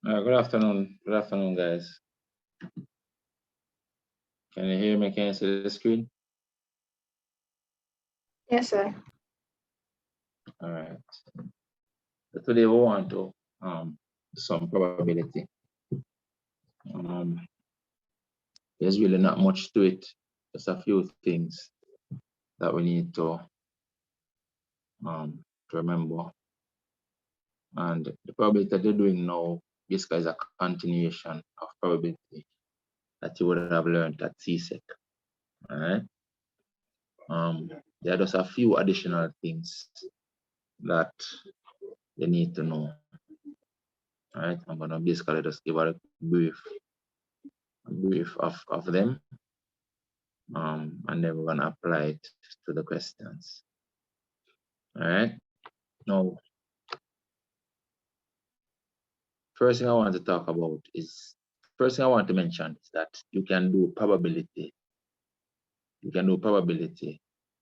Good afternoon. Good afternoon, guys. Can you hear me? Can you see the screen? Yes, sir. All right. So today we want to do some probability. There's really not much to it. Just a few things that we need to remember. And the probability that they're doing now basically is a continuation of probability that you would have learned at CSEC. All right. There are just a few additional things that they need to know. All right, I'm gonna basically just give a brief of them, and then we're gonna apply it to the questions. All right. Now, first thing I want to talk about is that you can do probability. You can do probability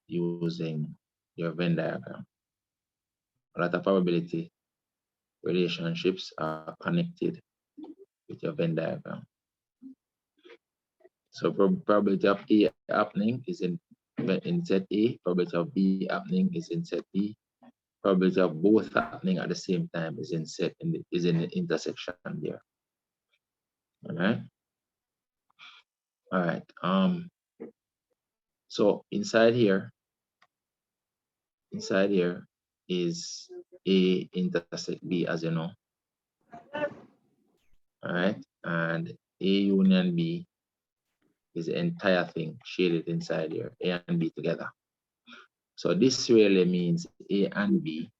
using your Venn diagram. A lot of probability relationships are connected with your Venn diagram. So probability of A happening is in set A, probability of B happening is in set B, probability of both happening at the same time is in the intersection there. All right. All right. So inside here is A intersect B, as you know. All right, and A union B is the entire thing shaded inside here, A and B together. So this really means A and B.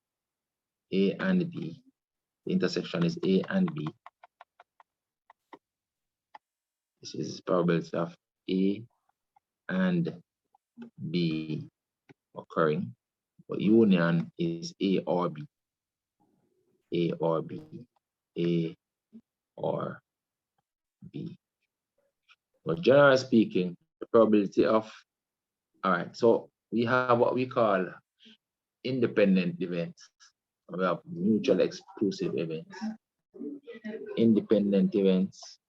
The intersection is A and B. This is probability of A and B occurring, but union is A or B. A or B. A or B. But generally speaking, the probability of, all right, so we have what we call independent events. We have mutual exclusive events. Independent events.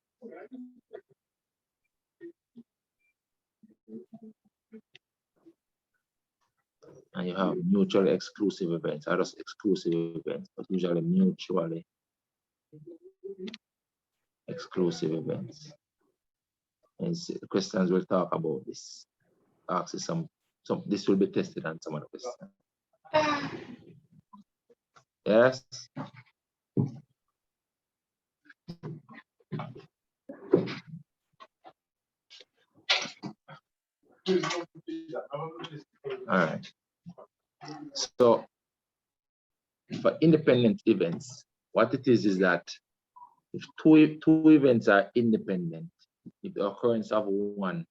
And you have mutually exclusive events, or just exclusive events, but usually mutually exclusive events. And the questions will talk about this. Ask some this will be tested on some of the questions. Yes. All right. So for independent events, what it is that if two events are independent, if the occurrence of one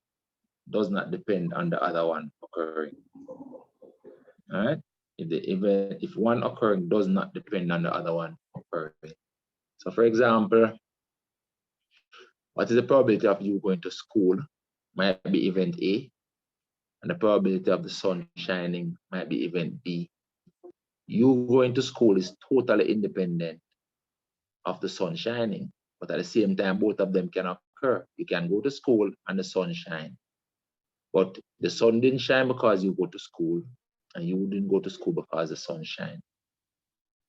does not depend on the other one occurring. All right. If one occurring does not depend on the other one occurring. So for example, what is the probability of you going to school might be event A, and the probability of the sun shining might be event B. You going to school is totally independent of the sun shining, but at the same time, both of them can occur. You can go to school and the sun shine, but the sun didn't shine because you go to school, and you didn't go to school because the sun shine.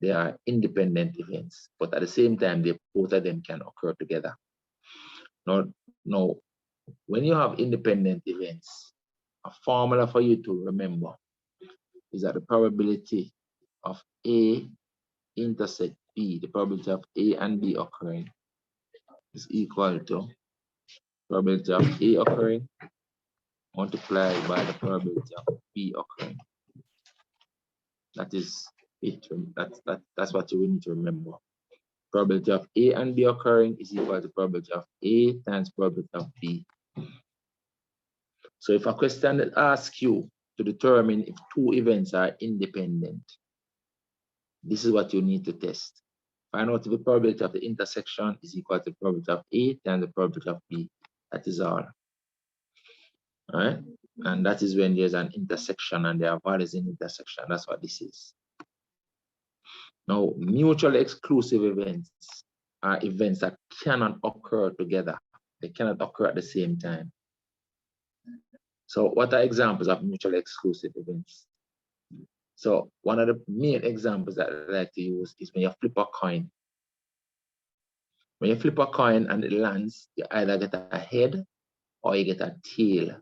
They are independent events, but at the same time, both of them can occur together. Now, when you have independent events, a formula for you to remember is that the probability of A intersect B, the probability of A and B occurring, is equal to probability of A occurring multiplied by the probability of B occurring. That is it. That's what you need to remember. Probability of A and B occurring is equal to probability of A times probability of B. So if a question asks you to determine if two events are independent, this is what you need to test. Find out if the probability of the intersection is equal to the probability of A times the probability of B. That is all. All right? And that is when there's an intersection and there are values in intersection. That's what this is. Now, mutually exclusive events are events that cannot occur together. They cannot occur at the same time. So what are examples of mutually exclusive events? So one of the main examples that I like to use is when you flip a coin. When you flip a coin and it lands, you either get a head or you get a tail.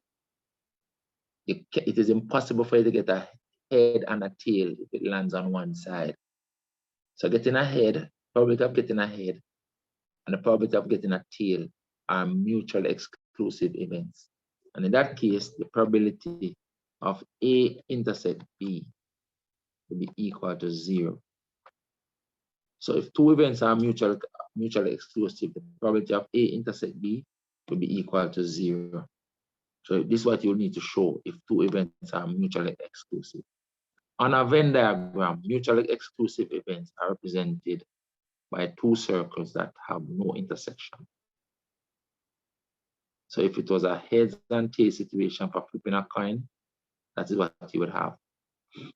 It is impossible for you to get a head and a tail if it lands on one side. So getting a head, probability of getting a head, and the probability of getting a tail are mutually exclusive events. And in that case, the probability of A intersect B will be equal to 0. So if two events are mutually exclusive, the probability of A intersect B will be equal to 0. So this is what you'll need to show if two events are mutually exclusive. On a Venn diagram, mutually exclusive events are represented by two circles that have no intersection. So if it was a heads and tails situation for flipping a coin, that is what you would have.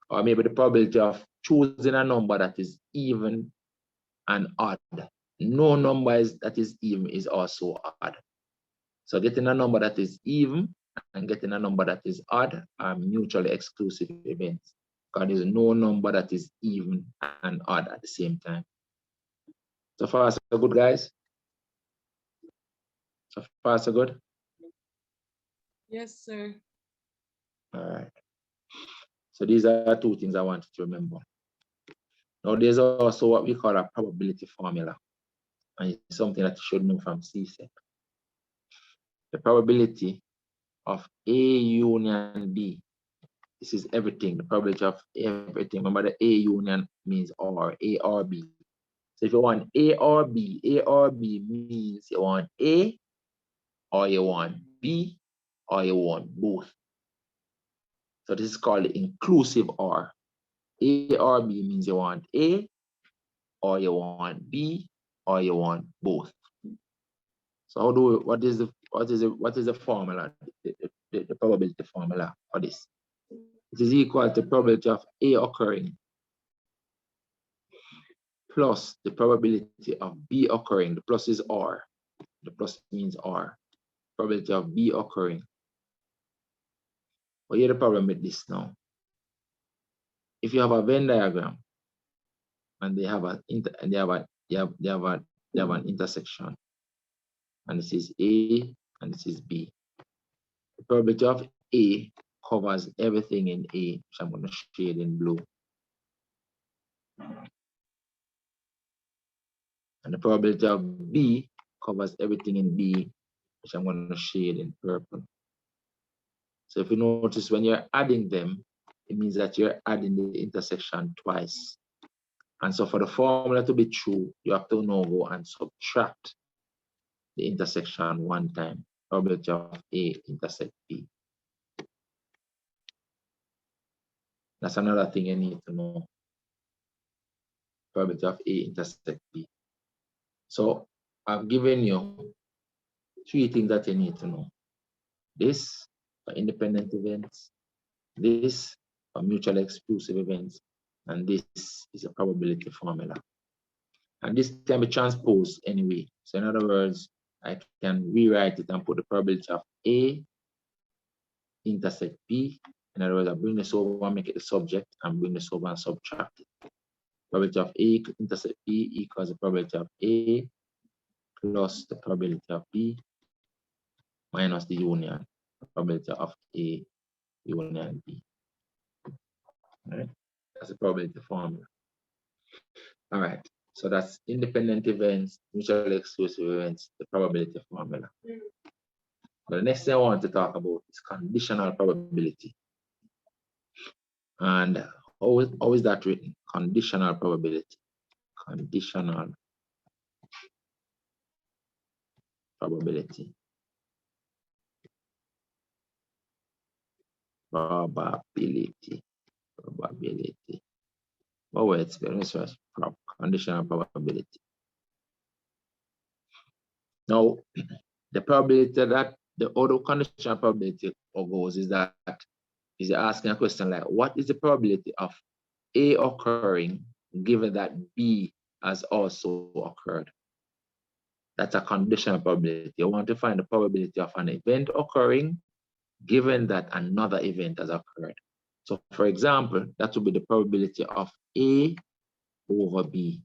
Or maybe the probability of choosing a number that is even and odd. No number that is even is also odd. So getting a number that is even and getting a number that is odd are mutually exclusive events, because there's no number that is even and odd at the same time. So far, so good, guys? So far, so good? Yes, sir. All right. So these are two things I want you to remember. Now, there's also what we call a probability formula, and it's something that you should know from CSEC. The probability of A union B. This is everything, the probability of everything. Remember, the A union means or, A or B. So if you want A or B means you want A or you want B or you want both. So this is called the inclusive or. A or B means you want A or you want B or you want both. So how do we, what is the formula, the probability formula for this? It is equal to probability of A occurring plus the probability of B occurring. The plus is R. The plus means R. Probability of B occurring. But here's the problem with this now. If you have a Venn diagram and they have an intersection, and this is A and this is B. The probability of A covers everything in A, which I'm going to shade in blue. And the probability of B covers everything in B, which I'm going to shade in purple. So if you notice, when you're adding them, it means that you're adding the intersection twice. And so for the formula to be true, you have to now go and subtract the intersection one time. Probability of A intersect B. That's another thing you need to know. Probability of A intersect B. So I've given you 3 things that you need to know. This for independent events, this for mutually exclusive events, and this is a probability formula. And this can be transposed anyway. So in other words, I can rewrite it and put the probability of A intersect B. In other words, I bring this over and make it the subject, and bring this over and subtract it. Probability of A intersect B equals the probability of A plus the probability of B minus the union, probability of A union B. All right, that's the probability formula. All right, so that's independent events, mutually exclusive events, the probability formula. But the next thing I want to talk about is conditional probability. And how is that written? Conditional probability. Conditional probability. Probability. Probability. What words? Conditional probability. Now, the probability that the other conditional probability goes is that is asking a question like, what is the probability of A occurring given that B has also occurred? That's a conditional probability. You want to find the probability of an event occurring given that another event has occurred. So for example, that would be the probability of A over B.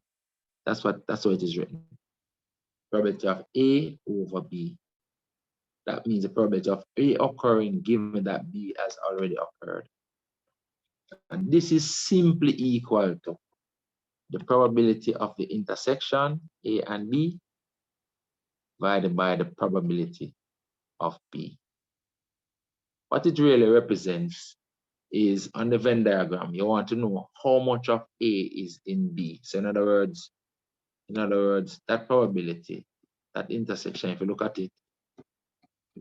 That's how it is written. Probability of A over B. That means the probability of A occurring given that B has already occurred. And this is simply equal to the probability of the intersection A and B divided by the probability of B. What it really represents is on the Venn diagram, you want to know how much of A is in B. So in other words, that probability, that intersection, if you look at it,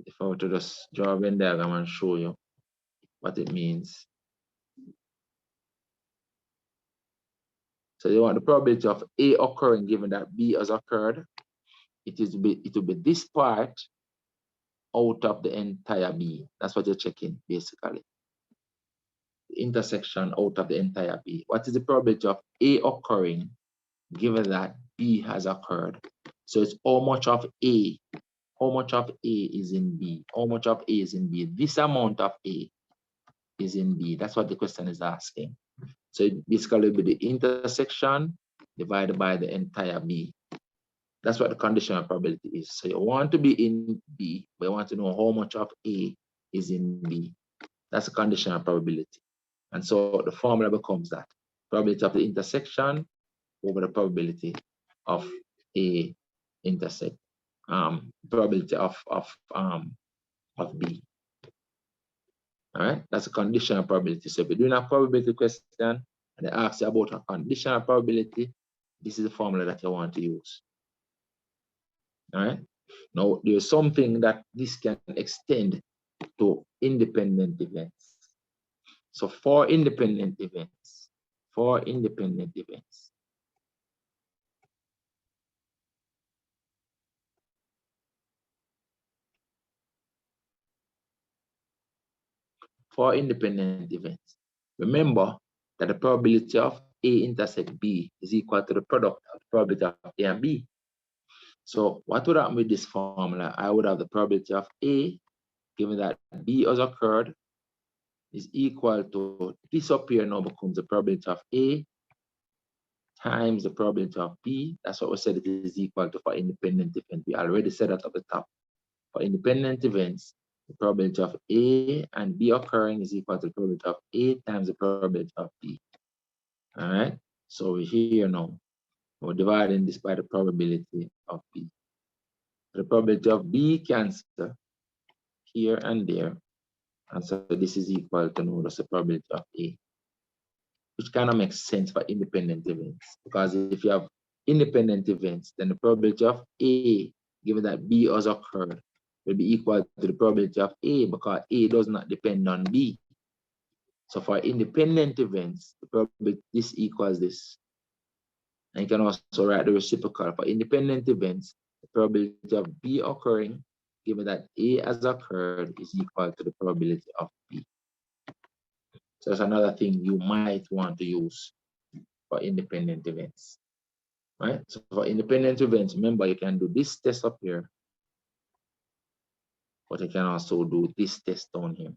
if I were to just draw a Venn diagram and show you what it means. So you want the probability of A occurring given that B has occurred. It will be this part out of the entire B. That's what you're checking, basically. The intersection out of the entire B. What is the probability of A occurring given that B has occurred? So it's how much of A is in B? How much of A is in B? This amount of A is in B. That's what the question is asking. So it basically will be the intersection divided by the entire B. That's what the conditional probability is. So you want to be in B, but you want to know how much of A is in B. That's a conditional probability. And so the formula becomes that probability of the intersection over the probability of A intersect, probability of B. All right, that's a conditional probability. So if you're doing a probability question and they ask you about a conditional probability, this is the formula that you want to use. All right. Now there's something that this can extend to independent events. So for independent events, for independent events, remember that the probability of A intersect B is equal to the product of the probability of A and B. So what would happen with this formula? I would have the probability of A, given that B has occurred, is equal to, this up here now becomes the probability of A times the probability of B. That's what we said it is equal to for independent event. We already said that at the top. For independent events, the probability of A and B occurring is equal to the probability of A times the probability of B. All right, so we're here now. We're dividing this by the probability of B. The probability of B cancel here and there. And so this is equal to now the probability of A, which kind of makes sense for independent events. Because if you have independent events, then the probability of A, given that B has occurred, will be equal to the probability of A because A does not depend on B. So for independent events, the probability this equals this. And you can also write the reciprocal. For independent events, the probability of B occurring, given that A has occurred, is equal to the probability of B. So that's another thing you might want to use for independent events. Right? So for independent events, remember you can do this test up here, but you can also do this test down here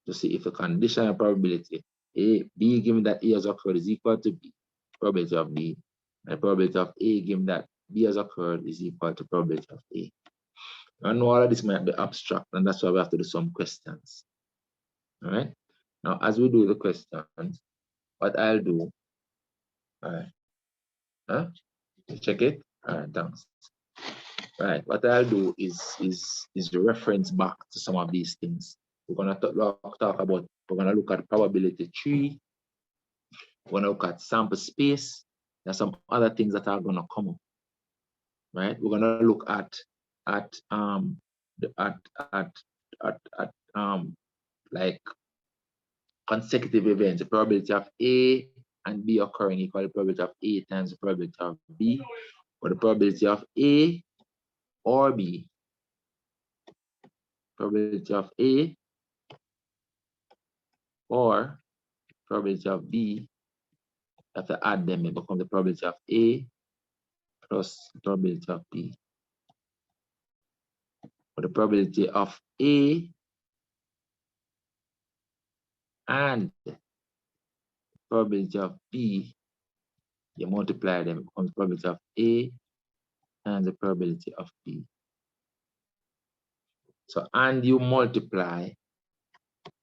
to see if the conditional probability A, B given that A has occurred is equal to B, probability of B, and the probability of A given that B has occurred is equal to probability of A. I know all of this might be abstract, and that's why we have to do some questions. All right. Now, as we do the questions, what I'll do, all right, check it. All right, thanks. Right, what I'll do is reference back to some of these things. We're gonna talk about. We're gonna look at probability tree. We're gonna look at sample space. There's some other things that are gonna come up. Right, we're gonna look at like consecutive events. The probability of A and B occurring equal to the probability of A times the probability of B, or the probability of A or B. Probability of A or probability of B, have to add them, it becomes the probability of A plus the probability of B. or the probability of A and the probability of B, you multiply them, it becomes probability of A and the probability of B. So, and you multiply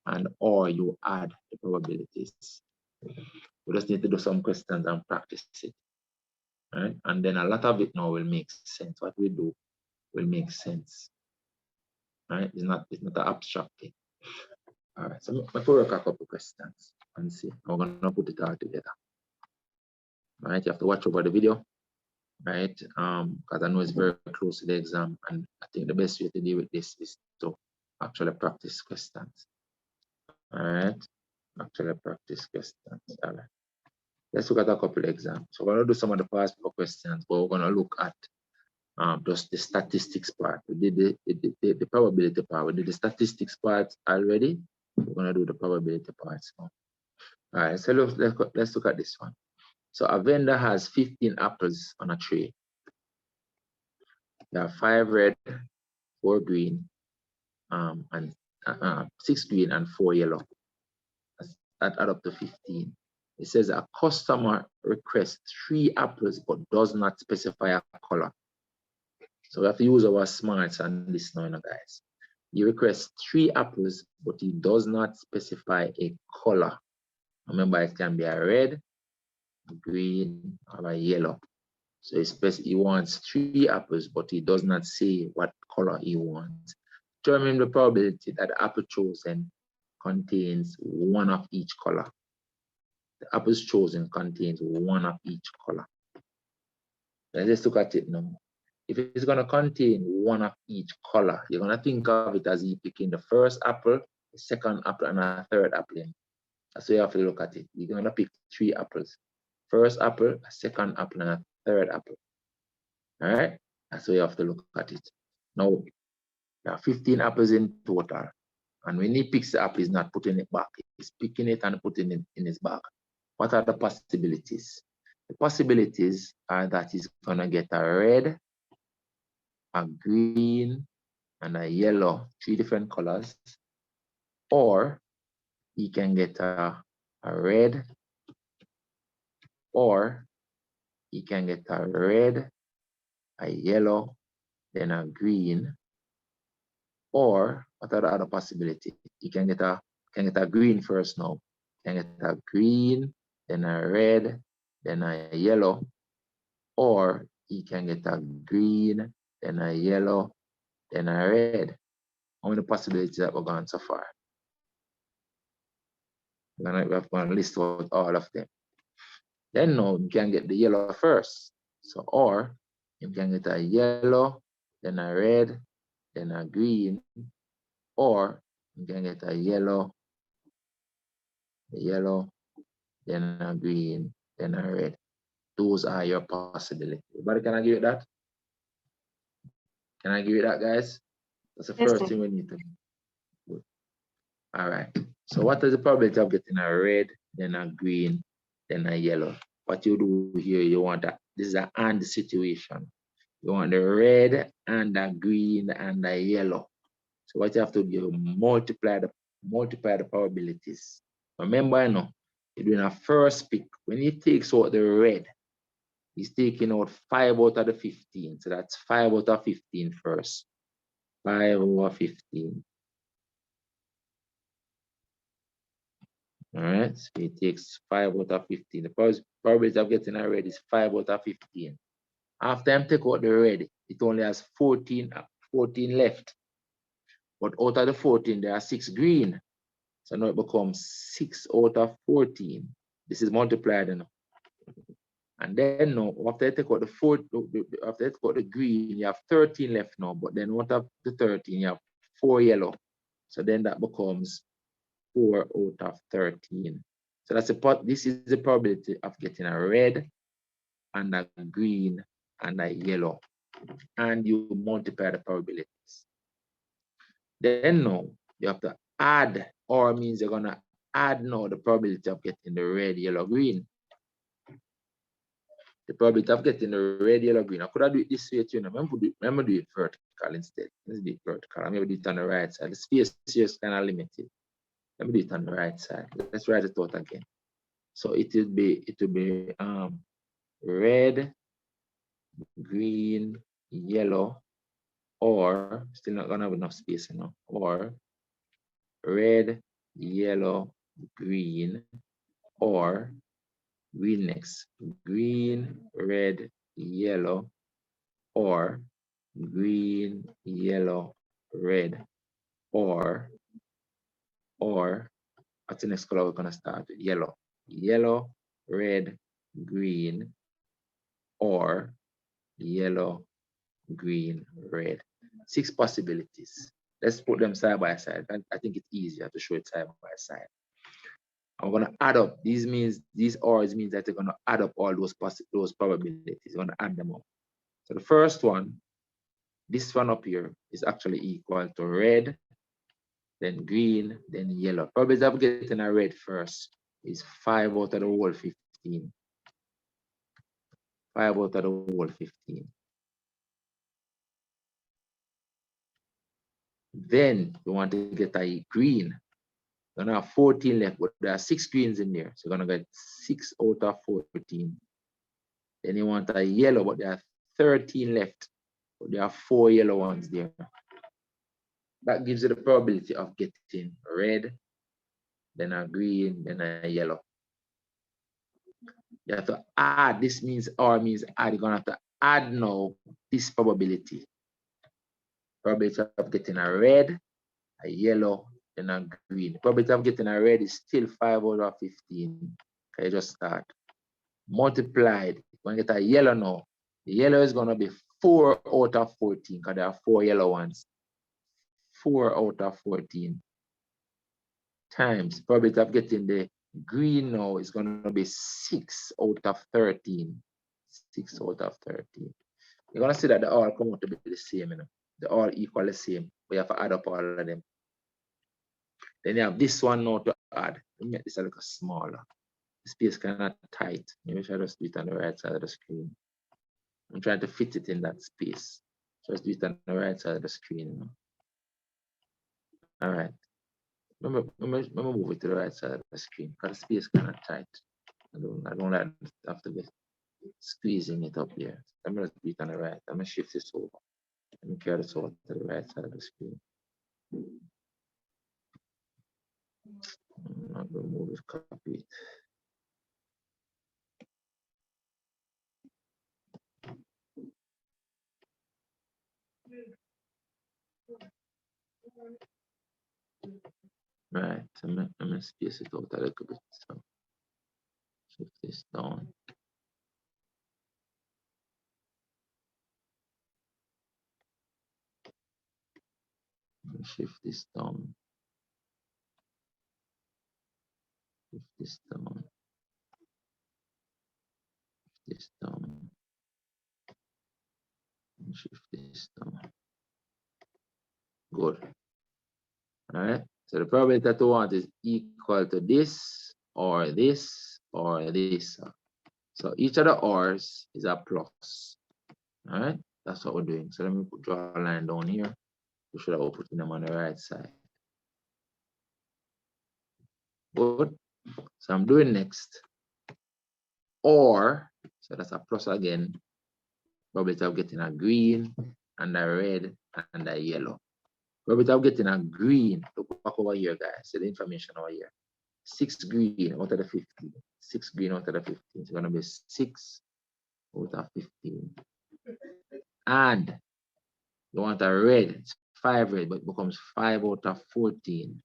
and or you add the probabilities. We just need to do some questions and practice it. Right? And then a lot of it now will make sense. What we do will make sense. Right? It's not an abstract thing. All right, so let's work a couple questions and see. We're gonna put it all together. All right, you have to watch over the video, right? Because I know it's very close to the exam, and I think the best way to deal with this is to actually practice questions. All right, actually practice questions. All right. Let's look at a couple of examples. So we're gonna do some of the past paper questions, but we're gonna look at just the statistics part. We did the probability part. We did the statistics part already. We're gonna do the probability parts now. All right, so let's look at this one. So a vendor has 15 apples on a tray. There are 5 red, 4 green, and 6 green and 4 yellow. That add up to 15. It says a customer requests 3 apples but does not specify a color. So we have to use our smarts on this now, guys. He requests 3 apples, but he does not specify a color. Remember, it can be a red, a green, or a yellow. So he wants 3 apples, but he does not say what color he wants. Determine the probability that the apple chosen contains 1 of each color. The apples chosen contains 1 of each color. Let's look at it now. If it's going to contain 1 of each color, you're going to think of it as you picking the first apple, the second apple, and a third apple. That's how you have to look at it. You're going to pick 3 apples. First apple, a second apple, and a third apple. All right? That's how you have to look at it. Now, there are 15 apples in total. And when he picks the apple, he's not putting it back. He's picking it and putting it in his bag. What are the possibilities? The possibilities are that he's going to get a red, a green, and a yellow, 3 different colors. Or he can get a red, or he can get a red, a yellow, then a green. Or what are the other possibilities? You can get a green first now. You can get a green, then a red, then a yellow. Or you can get a green, then a yellow, then a red. How many possibilities that we're going so far? We're going to list out all of them. Then now you can get the yellow first. So, or you can get a yellow, then a red, then a green, or you can get a yellow, then a green, then a red. Those are your possibilities. Everybody, can I give it that? Can I give it that, guys? That's the first thing we need to do. All right. So what is the probability of getting a red, then a green, then a yellow? What you do here, you want that. This is an and situation. You want the red and the green and the yellow. So what you have to do, you multiply the probabilities. Remember, you know, you're doing a first pick. When he takes out the red, he's taking out 5 out of the 15. So that's 5 out of 15 first. 5 over 15. All right, so he takes 5 out of 15. The probability of getting a red is 5 out of 15. After I take out the red, it only has 14 left. But out of the 14, there are 6 green. So now it becomes 6 out of 14. This is multiplied enough. And then now, after I take out after I take out the green, you have 13 left now. But then out of the 13, you have 4 yellow. So then that becomes 4 out of 13. So that's this is the probability of getting a red and a green and a yellow. And you multiply the probabilities. Then now you have to add, or means you're gonna add now the probability of getting the red, yellow, green. the probability of getting the red, yellow, green. I could have do it this way too. Remember do it vertical instead. Let's do it vertical. I'm going to do it on the right side. The space here is kind of limited. Let me do it on the right side. Let's write it out again. So it will be red, green, yellow, or still not gonna have enough space, you know, or red, yellow, green, or green next. Green, red, yellow, or green, yellow, red, or what's the next color we're gonna start with? Yellow. Yellow, red, green, or yellow, green, red. 6 possibilities. Let's put them side by side. I think it's easier to show it side by side. I'm gonna add up. These odds means that they're gonna add up all those probabilities. You're gonna add them up. So the first one, this one up here, is actually equal to red, then green, then yellow. Probability of getting a red first is 5 out of the whole 15. 5 out of the whole 15. Then you want to get a green. You're gonna have 14 left, but there are 6 greens in there. So you're gonna get 6 out of 14. Then you want a yellow, but there are 13 left, but there are 4 yellow ones there. That gives you the probability of getting red, then a green, then a yellow. You have to add. This means or means add. You're gonna have to add now this probability. Probability of getting a red, a yellow, then a green. The probability of getting a red is still 5 out of 15. Okay, just start. Multiplied. When you get a yellow now, the yellow is gonna be 4 out of 14 because there are 4 yellow ones. 4 out of 14 times probability of getting the green now is gonna be 6 out of 13. 6 out of 13. You're gonna see that they all come out to be the same, you know. They all equal the same. We have to add up all of them. Then you have this one now to add. Let me make this a little smaller. The space kind of tight. Maybe I should just do it on the right side of the screen. I'm trying to fit it in that space. Just do it on the right side of the screen. You know? All right. Remember, move it to the right side of the screen because the space kind of tight. I don't like to have to be squeezing it up here. I'm gonna do it on the right. I'm gonna shift this over. Let me carry this over to the right side of the screen. I'm not gonna move it, copy it. Right, I'm gonna space it out a little bit. So shift this down. Shift this down. Shift this down. Shift this down. Shift this down. Good. All right. So the probability that you want is equal to this or this or this. So each of the R's is a plus. All right. That's what we're doing. So let me draw a line down here. We should have put them on the right side. Good. So I'm doing next. Or, so that's a plus again. Probability of getting a green and a red and a yellow. Probability of getting a green. Look back over here, guys. See the information over here. 6 green out of the 15. 6 green out of the 15. It's gonna be 6 out of 15. And you want a red, it's 5 red, but it becomes 5 out of 14.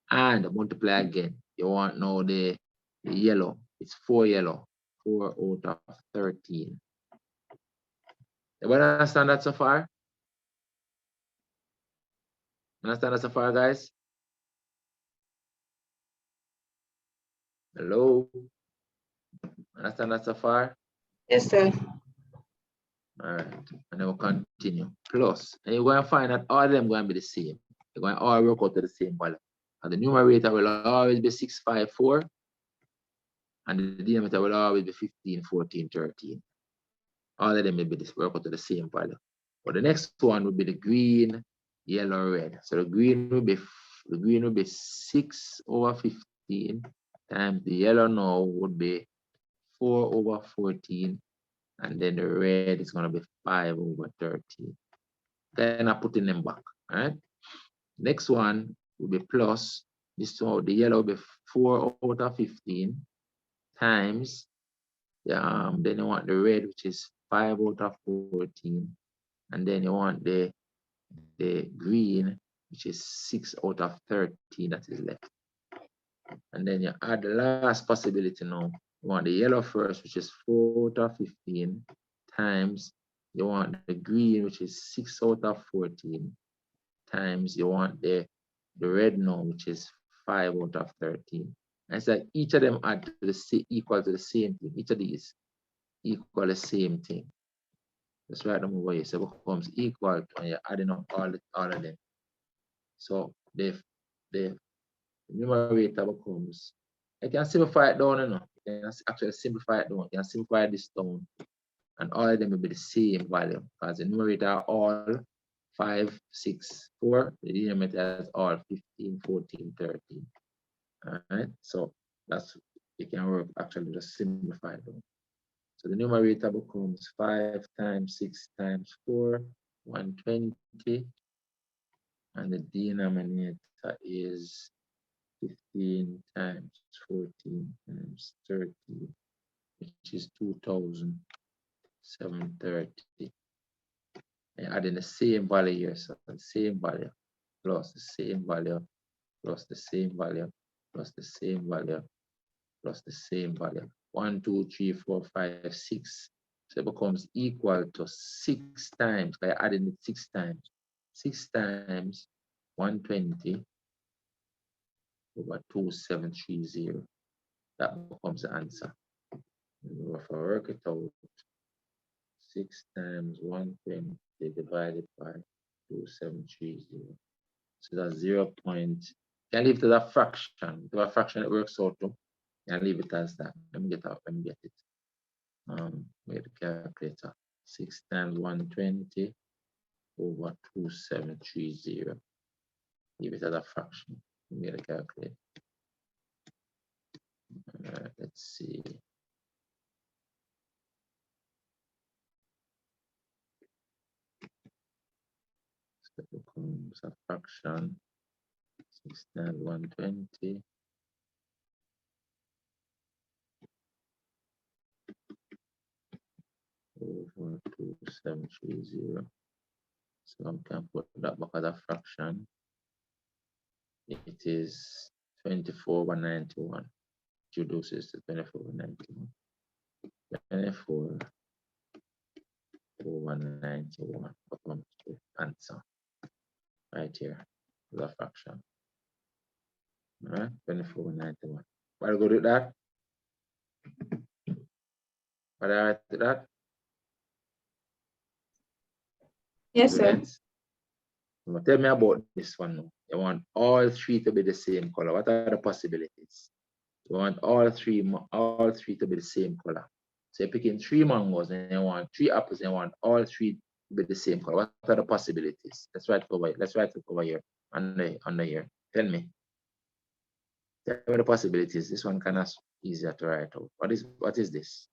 And multiply again. You want now the yellow. It's 4 yellow. 4 out of 13. Everybody understand that so far? Understand that so far, guys? Hello? Understand that so far? Yes, sir. All right, and then we'll continue. Plus, and you're going to find that all of them going to be the same. They're going to all work out to the same value. And the numerator will always be 654. And the denominator will always be 15, 14, 13. All of them will be this work out to the same value. But the next one will be the green, yellow, red. So the green will be 6/15 times the yellow now would be 4/14, and then the red is going to be 5/13. Then I put in them back. All right. Next one will be plus. This one, the yellow will be 4/15 times. Then you want the red, which is 5/14, and then you want the green, which is 6/13 that is left. And then you add the last possibility now. You want the yellow first, which is 4/15 times. You want the green, which is 6/14 times. You want the red now, which is 5/13. And it's like each of them add to the equal to the same thing. Each of these equal the same thing. Let's write them over here. So it becomes equal to, and you're adding up all of them. So the numerator becomes, I can simplify it down, you know. You can actually simplify it down. You can simplify this down, and all of them will be the same value, because the numerator are all 5, 6, 4. The denominator is all 15, 14, 13. All right, so that's, you can work actually just simplify it down. So the numerator becomes 5 times 6 times 4, 120. And the denominator is 15 times 14 times 30, which is 2,730. And adding the same value here, so the same value plus the same value plus the same value plus the same value plus the same value. 1, 2, 3, 4, 5, 6. So it becomes equal to 6 times, by adding it 6 times. 6 times 120 over 2,730. That becomes the answer. If I work it out, 6 times 120 divided by 2,730. So that's 0. Can leave it as a fraction. If a fraction it works out to, can leave it as that. Let me get it. With the calculator. 6 times 120 over 2,730. Leave it as a fraction. Let me get a calculator. Let's see. So it becomes a fraction. 6 times 120 over 2,730. So I can put that back as a fraction. It is 24/91. Reduces to 24/91. 24/91 becomes the answer right here. The fraction. All right, 24/91. What I go to that? What I write to that? Yes, sir. Tell me about this one now. You want all 3 to be the same color. What are the possibilities? You want all three to be the same color. So you're picking 3 mangoes and you want 3 apples and you want all 3 to be the same color. What are the possibilities? Let's write it over here. Let's write it over here under here. Tell me. Tell me the possibilities. This one kind of easier to write out. What is this?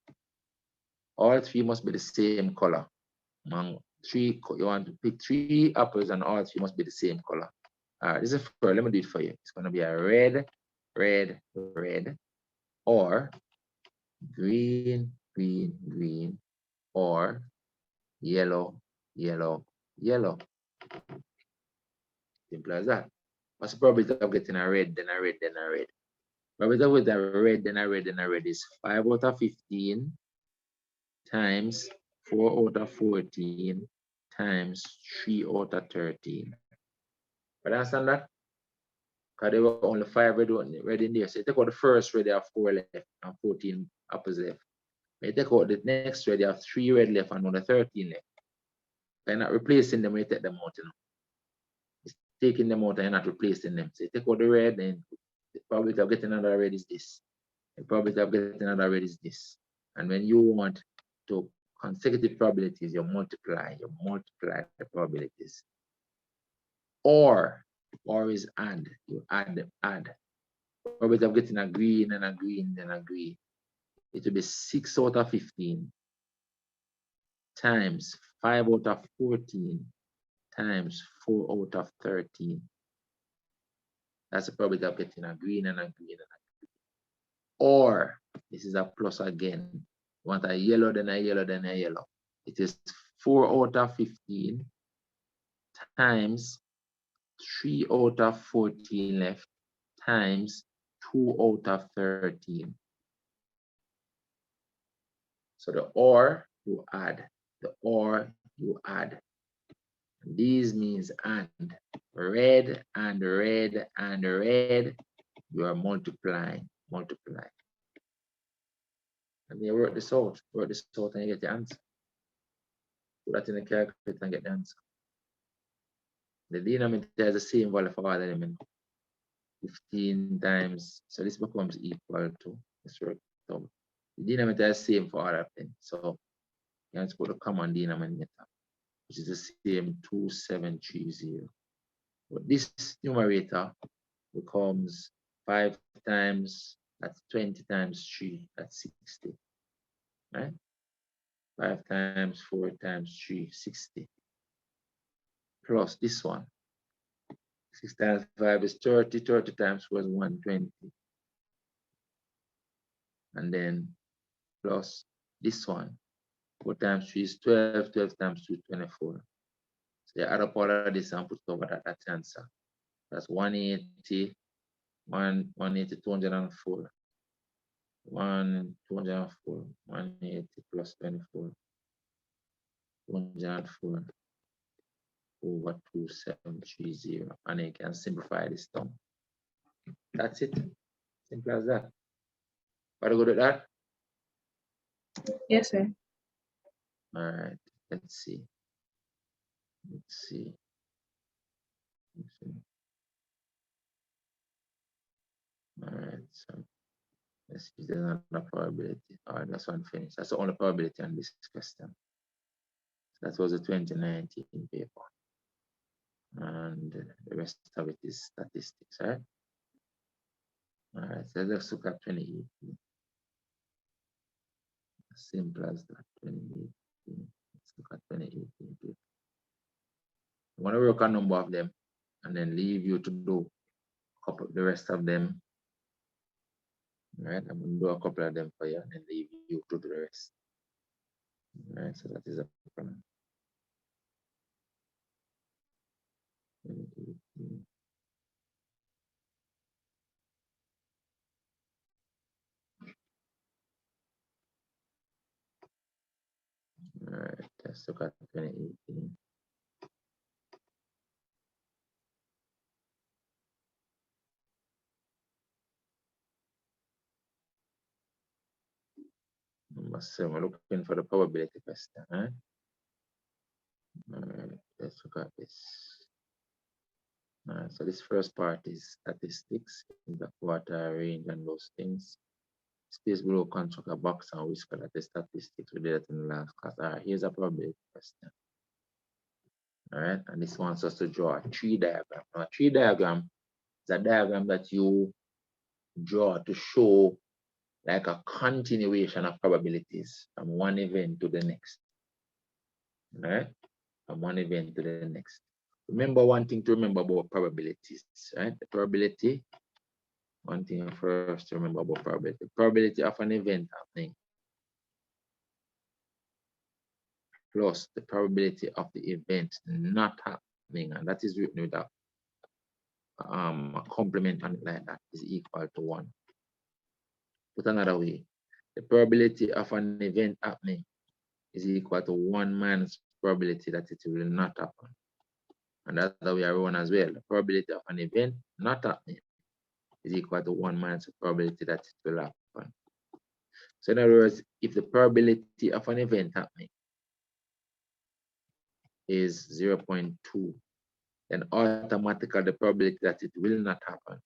All 3 must be the same color. Mango. 3, you want to pick 3 apples and all 3 must be the same color. All right, this is for, let me do it for you. It's going to be a red, red, red, or green, green, green, or yellow, yellow, yellow. Simple as that. What's the probability of getting a red, then a red, then a red? Probability of getting a red, then a red, then a red is 5/15 times 4/14 times 3/13. But understand that? Because there were only 5 red in there. So you take out the first red, there are 4 left and 14 apples left. When you take out the next red, you have 3 red left and only 13 left. You're not replacing them when you take them out, you know. It's taking them out and you're not replacing them. So you take out the red, and the probability of getting another red is this. The probability of getting another red is this. And when you want to consecutive probabilities, you multiply the probabilities. Or is add. You add. Probability of getting a green and a green, then a green. It will be 6 out of 15 times 5 out of 14 times 4 out of 13. That's the probability of getting a green and a green and a green. Or this is a plus again. You want a yellow, then a yellow, then a yellow. It is 4 out of 15 times 3 out of 14 left times 2 out of 13. So the or you add, the or you add. And these means and red and red and red, you are multiplying. And you work this out and you get the answer. Put that in the calculator and get the answer. The denominator has the same value for all elements. 15 times, so this becomes equal to, let's work it out. The denominator is the same for all of them. So you have to put the common denominator, which is the same 2730. But this numerator becomes 5 times, that's 20 times 3, that's 60. Right? 5 times 4 times 3, 60. Plus this one. 6 times 5 is 30, 30 times 4 is 120. And then plus this one. 4 times 3 is 12, 12 times 2 is 24. So you add up all of this and put it over that, that's the answer. That's 180, 180, 204. 204, 180 plus 24, 204 over 2730. And you can simplify this down. That's it. Simple as that. What good at that? Yes, sir. All right, let's see. All right, so let's see, there's another probability. All right, that's one finished. That's the only probability on this question. That was the 2019 paper. And the rest of it is statistics, right? All right, so let's look at 2018. Simple as that, 2018. Let's look at 2018 paper. I want to work on a number of them and then leave you to do a couple, the rest of them. All right, I'm going to do a couple of them for you and then leave you to do the rest. All right, so that is a plan. 2018. All right, let's look at 2018. Number 7, we're looking for the probability question, right? All right, let's look at this. All right, so this first part is statistics in the quarter range and those things. Space below construct a box and we score the statistics. We did it in the last class. All right, here's a probability question. All right, and this wants us to draw a tree diagram. Now, a tree diagram is a diagram that you draw to show like a continuation of probabilities from one event to the next. All right, from one event to the next. Remember one thing to remember about probabilities, right? The probability, one thing first to remember about probability. The probability of an event happening plus the probability of the event not happening, and that is written with a complement on it like that, is equal to 1. Put another way, the probability of an event happening is equal to 1 minus probability that it will not happen. And that's the way I run as well. The probability of an event not happening is equal to 1 minus the probability that it will happen. So in other words, if the probability of an event happening is 0.2, then automatically the probability that it will not happen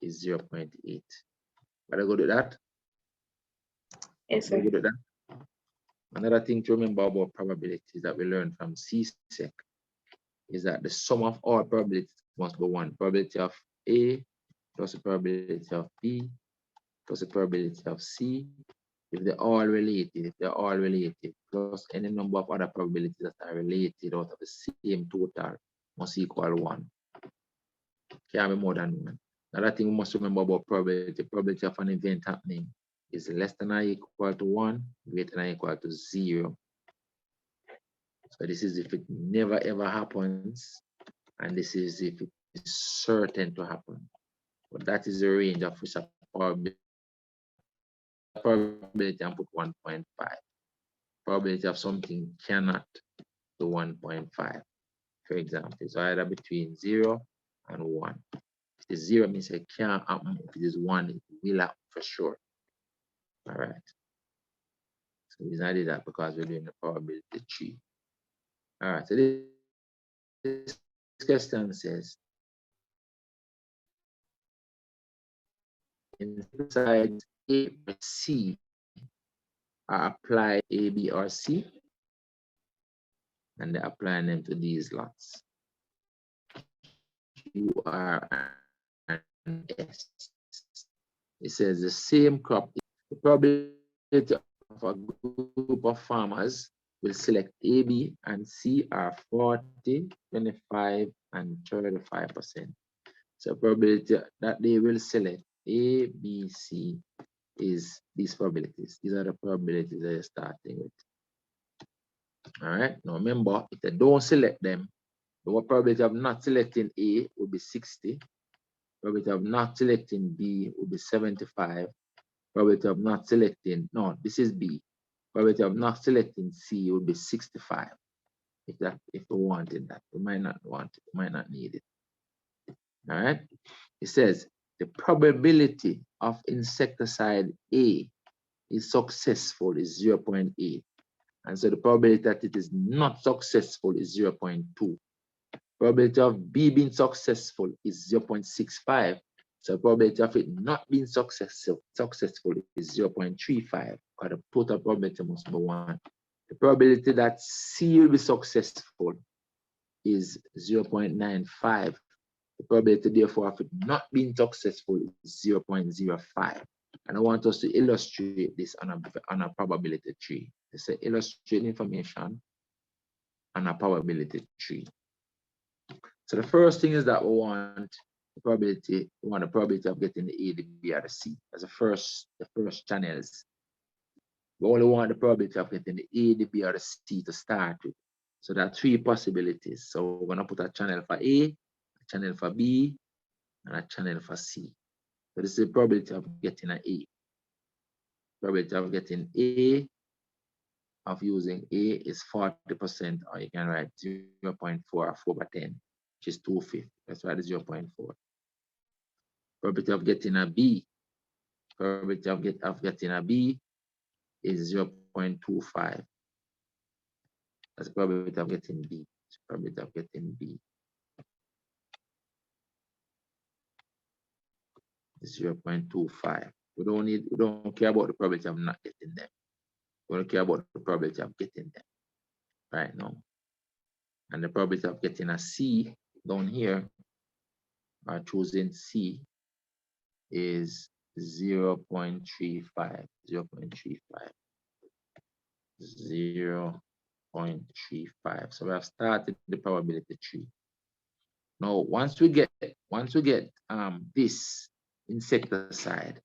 is 0.8. But I go to that. Yes, I sir. go to that. Another thing to remember about probabilities that we learned from CSEC is that the sum of all probabilities must be 1. Probability of A plus the probability of B plus the probability of C. If they're all related, plus any number of other probabilities that are related out of the same total must equal 1. Can't be more than 1. Another thing we must remember about probability, probability of an event happening is less than or equal to 1, greater than or equal to 0. So this is if it never ever happens, and this is if it is certain to happen. But that is the range of which a probability and put 1.5. Probability of something cannot do 1.5, for example. So either between 0 and 1. If it is 0 means it can't happen. If it is 1, it will happen for sure. All right. So we did that because we're doing the probability tree. All right. So this question says, inside A, C are applied A, B, or C, and they're applying them to these lots. Q, R, and S. It says the same crop, the probability of a group of farmers will select A, B, and C are 40, 25, and 35%. So probability that they will select A, B, C is these probabilities. These are the probabilities that you're starting with. All right. Now remember, if they don't select them, the probability of not selecting A would be 60. Probability of not selecting B would be 75. Probability of not selecting, no, this is B. Probability of not selecting C would be 65. If we wanted that, we might not want it, we might not need it. All right. It says the probability of insecticide A is successful is 0.8. And so the probability that it is not successful is 0.2. Probability of B being successful is 0.65. So probability of it not being successful is 0.35. Because the total probability must be 1. The probability that C will be successful is 0.95. The probability, therefore, of it not being successful is 0.05. And I want us to illustrate this on a probability tree. They say illustrate information on a probability tree. So the first thing is that we want the probability of getting the A, the B, or the C as the first channels. We only want the probability of getting the A, the B, or the C to start with. So there are 3 possibilities. So we're gonna put a channel for A, a channel for B, and a channel for C. So this is the probability of getting an A. Probability of getting A, of using A is 40%, or you can write 0.4 or 4/10, which is 2/5. That's why it's 0.4. Probability of getting a B, probability of getting a B is 0.25. That's the probability of getting B. Probability of getting B is 0.25. We don't care about the probability of not getting them. We don't care about the probability of getting them right now. And the probability of getting a C down here, or choosing C, is 0.35. 0.35. 0.35. So we have started the probability tree. Now, once we get this insecticide,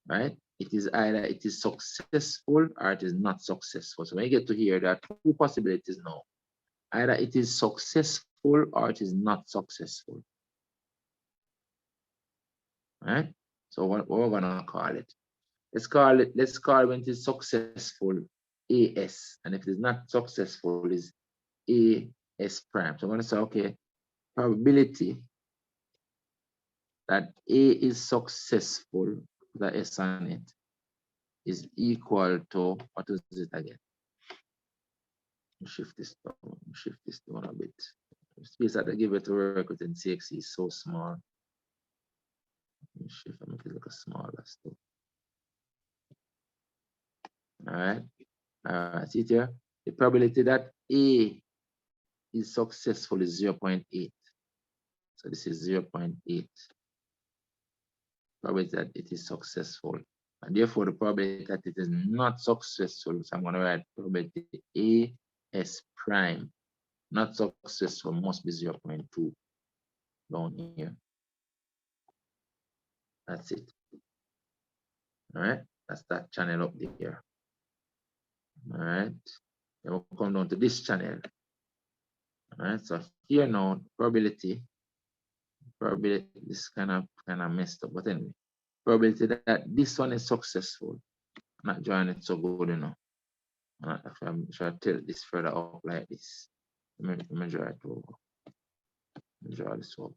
right? It is either it is successful or it is not successful. So when you get to here, there are 2 possibilities now. Either it is successful or it is not successful. Right? So what we're gonna call it? Let's call it when it is successful AS, and if it is not successful is AS prime. So I'm gonna say, okay, probability that A is successful, the S on it, is equal to, what is it again? Shift this down a bit. The space that I give it to work with in CXC is so small. Shift and make it look smaller still. All right. See it here. The probability that A is successful is 0.8. So this is 0.8. Probability that it is successful. And therefore, the probability that it is not successful, so I'm going to write probability A S prime, not successful, must be 0.2 down here. That's it. All right. That's that channel up there. All right. Then we'll come down to this channel. All right. So here now, probability, this kind of messed up, but anyway, probability that this one is successful. I'm not drawing it so good enough. I'm trying to tilt this further up like this. Let me draw it over. Let me draw this over.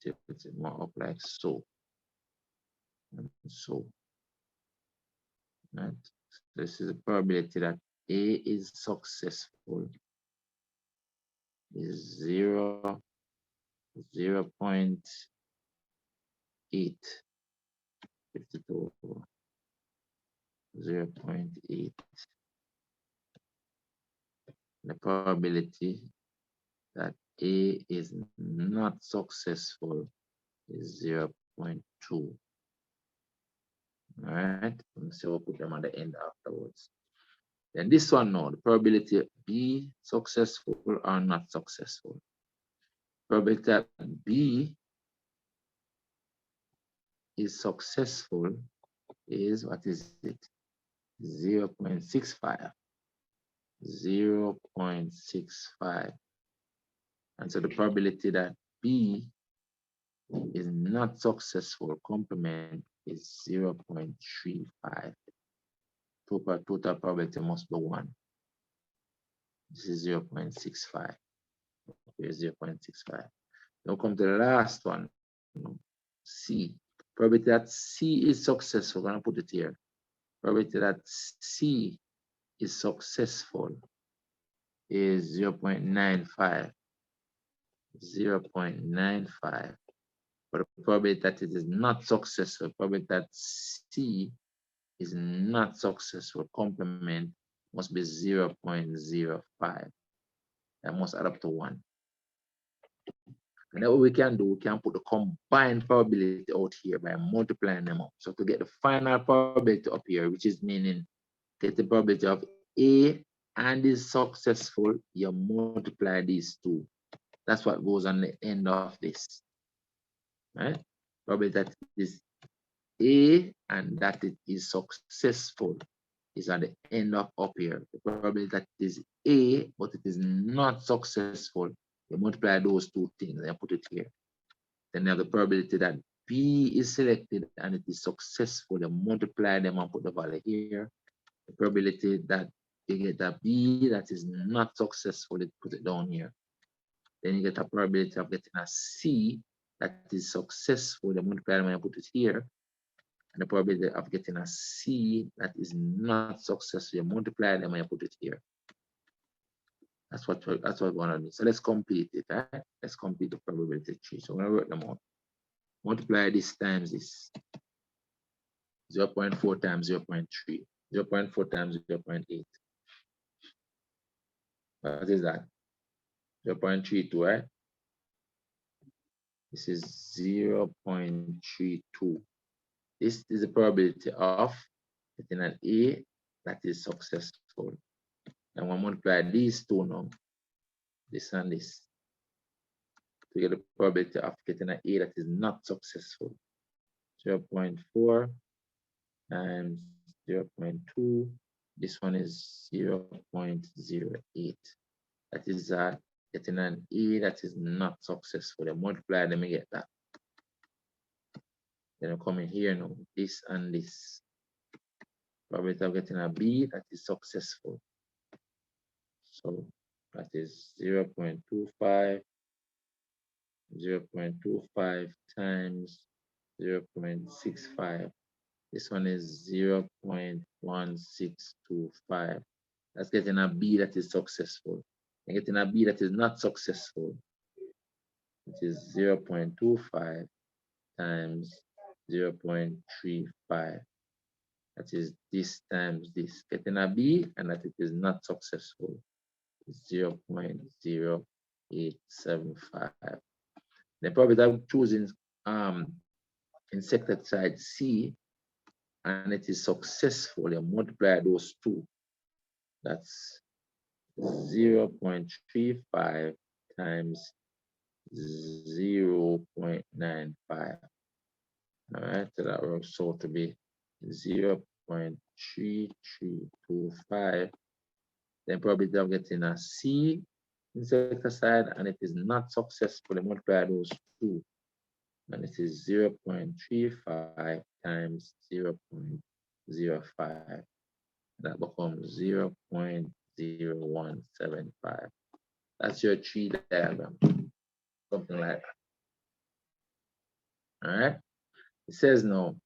Tilt it more up like so. And so. Right. This is a probability that A is successful is 0.8. 52 0.8. The probability that A is not successful is 0.2. All right, so we'll put them at the end afterwards. Then this one now, the probability B successful or not successful. Probability that B is successful is, what is it? 0.65. 0.65. And so the probability that B is not successful complement is 0.35. Total probability must be 1. This is 0.65. Here's 0.65. Now come to the last one. C. Probability that C is successful. I'm going to put it here. Probability that C is successful is 0.95. 0.95. But the probability that it is not successful, probability that C is not successful complement must be 0.05. That must add up to 1. And then what we can do, we can put the combined probability out here by multiplying them up. So to get the final probability up here, which is meaning get the probability of A and is successful, you multiply these two. That's what goes on the end of this. Right? Probability that is A and that it is successful is at the end of up here. The probability that it is A, but it is not successful, you multiply those two things and put it here. Then you have the probability that B is selected and it is successful, you multiply them and put the value here. The probability that you get a B that is not successful, you put it down here. Then you get a probability of getting a C that is successful, you multiply them and put it here. And the probability of getting a C that is not successful, you multiply them and you put it here. That's what we want to do. So let's complete it. Right? Let's complete the probability tree. So we're going to work them out. Multiply this times this. 0.4 times 0.3. 0.4 times 0.8. What is that? 0.32, right? This is 0.32. This is the probability of getting an A that is successful. And we'll multiply these two now, this and this, to get the probability of getting an A that is not successful. 0.4 times 0.2. This one is 0.08. That is getting an A that is not successful. Then multiply them and get that. Then I come in here now, this and this. Probability of getting a B that is successful. So that is 0.25. 0.25 times 0.65. This one is 0.1625. That's getting a B that is successful. And getting a B that is not successful, which is 0.25 times 0.35. that is this times this, getting a B, and that it is not successful, 0.0875. The probability of choosing insecticide C and it is successful, you multiply those two. That's 0.35 times 0.95. All right, so that works out to be 0.3325. Then probability of getting a C insecticide and it is not successful, you multiply those two. And it is 0.35 times 0.05. That becomes 0.0175. That's your tree diagram, something like that. All right. It says now,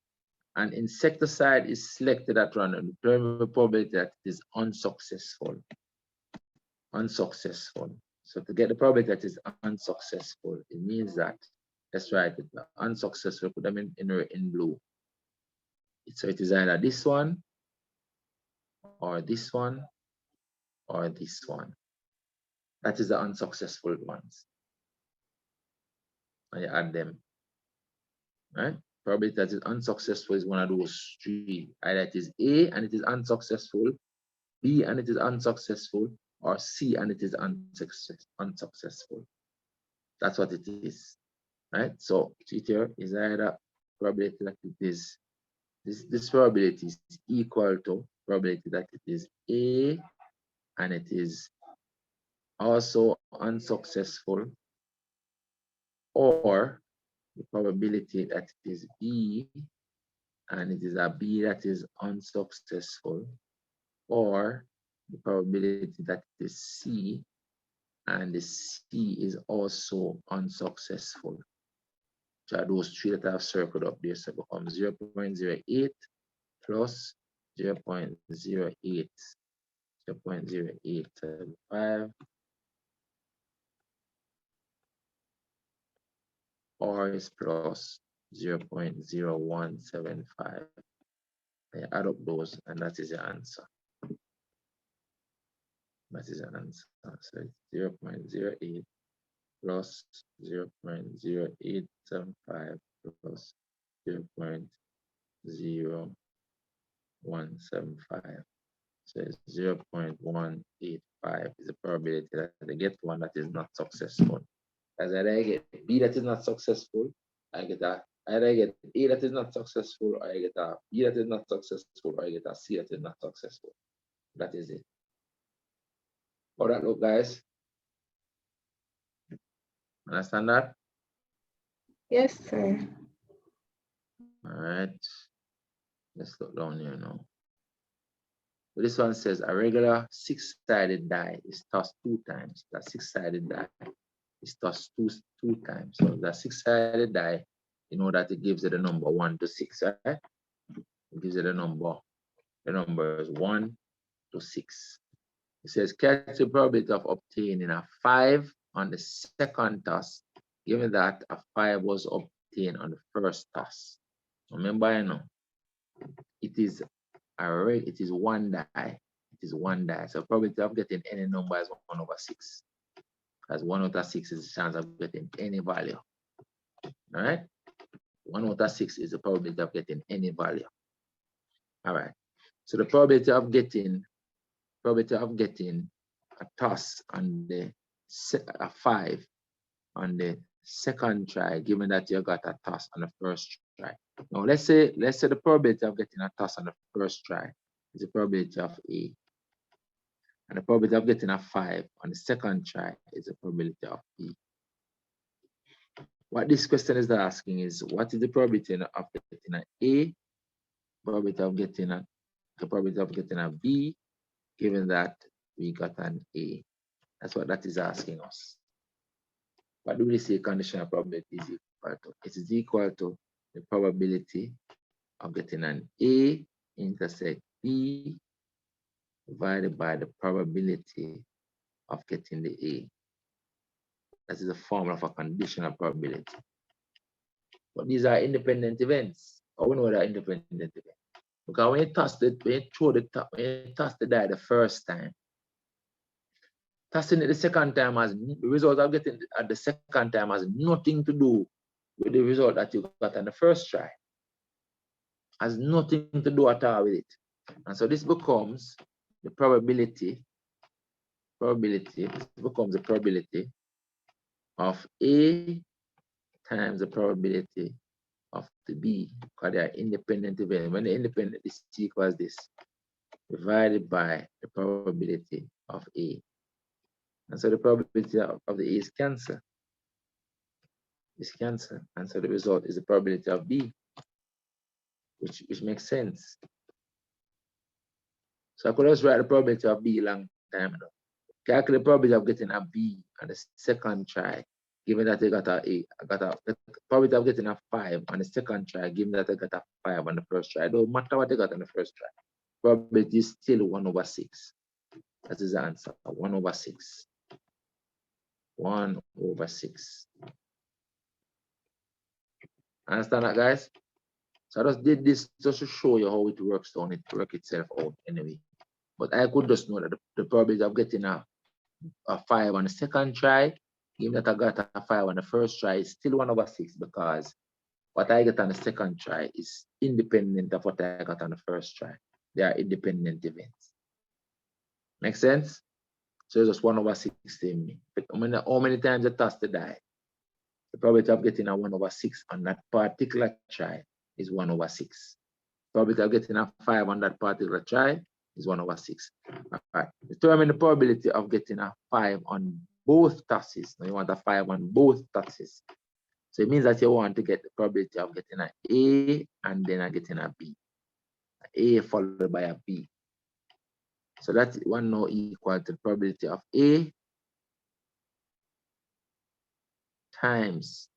an insecticide is selected at random. The probability that it is unsuccessful. Unsuccessful. So to get the probability that is unsuccessful, it means that, let's write it, unsuccessful, put them in blue. So it is either this one, or this one, or this one. That is the unsuccessful ones. And you add them. Right? Probability that is unsuccessful is one of those three. Either it is A and it is unsuccessful, B and it is unsuccessful, or C and it is unsuccessful. That's what it is. Right? So here is either probability that it is this probability is equal to probability that it is A and it is also unsuccessful, or the probability that it is B and it is a B that is unsuccessful, or the probability that it is C and the C is also unsuccessful. So those three that I have circled up there, so it becomes 0.08 plus 0.08, 0.0875, or is plus 0.0175. I add up those, and that is the answer. That is the answer. So it's 0.08 plus 0.0875 plus 0.0175. So it's 0.185 is the probability that I get one that is not successful. As I get B that is not successful, I get a either I get A that is not successful, or I get a B that is not successful, or I get a C that is not successful. That is it. How that look, guys? Understand that? Yes, sir. All right. Let's look down here now. So this one says a regular six-sided die is tossed 2 times. That six-sided die is tossed two times. So that six-sided die, you know that it gives it a number 1 to 6, right? It gives it a number. The number is 1 to 6. It says catch the probability of obtaining a 5 on the second toss, given that a 5 was obtained on the first toss. Remember, you know, it is one die. It is one die. So probability of getting any number is 1 over 6. Because 1 out of 6 is the chance of getting any value. All right? 1 out of 6 is the probability of getting any value. All right. So the probability of getting a toss on a 5 on the second try, given that you got a toss on the first try. Now let's say the probability of getting a toss on the first try is the probability of A. And the probability of getting a 5 on the second try is the probability of B. What this question is asking is, what is the probability of getting an A, probability of getting the probability of getting a B, given that we got an A? That's what that is asking us. What do we say conditional probability is equal to? It is equal to the probability of getting an A intersect B divided by the probability of getting the A. That is a formula of a conditional probability. But these are independent events. How we know they are independent events? Because when you toss it, when you toss the die the first time, tossing it the second time has the result of getting it at the second time has nothing to do with the result that you got on the first try. Has nothing to do at all with it. And so this becomes the probability. This becomes the probability of A times the probability of the B, because they are independent events. When they're independent, this equals this, divided by the probability of A. And so the probability of the A is cancelled. It's cancelled. And so the result is the probability of B, which makes sense. So I could just write the probability of B long time ago. Calculate the probability of getting a B on the second try, given that I got the probability of getting a 5 on the second try, given that I got a 5 on the first try. It don't matter what I got on the first try. Probability is still 1/6. That is the answer. 1/6. 1/6. Understand that, guys? So I just did this just to show you how it works down. It works itself out anyway. But I could just know that the probability of getting a 5 on the second try, given that I got a 5 on the first try, is still 1/6, because what I get on the second try is independent of what I got on the first try. They are independent events. Make sense? So it's just 1/16. But how many times you toss the die? The probability of getting a 1/6 on that particular try is 1/6. Probability of getting a 5 on that particular try is 1/6. All right. Determine the probability of getting a 5 on both tosses. Now you want a 5 on both tosses. So it means that you want to get the probability of getting an A and then getting a B. A followed by a B. So that one now equal to the probability of A times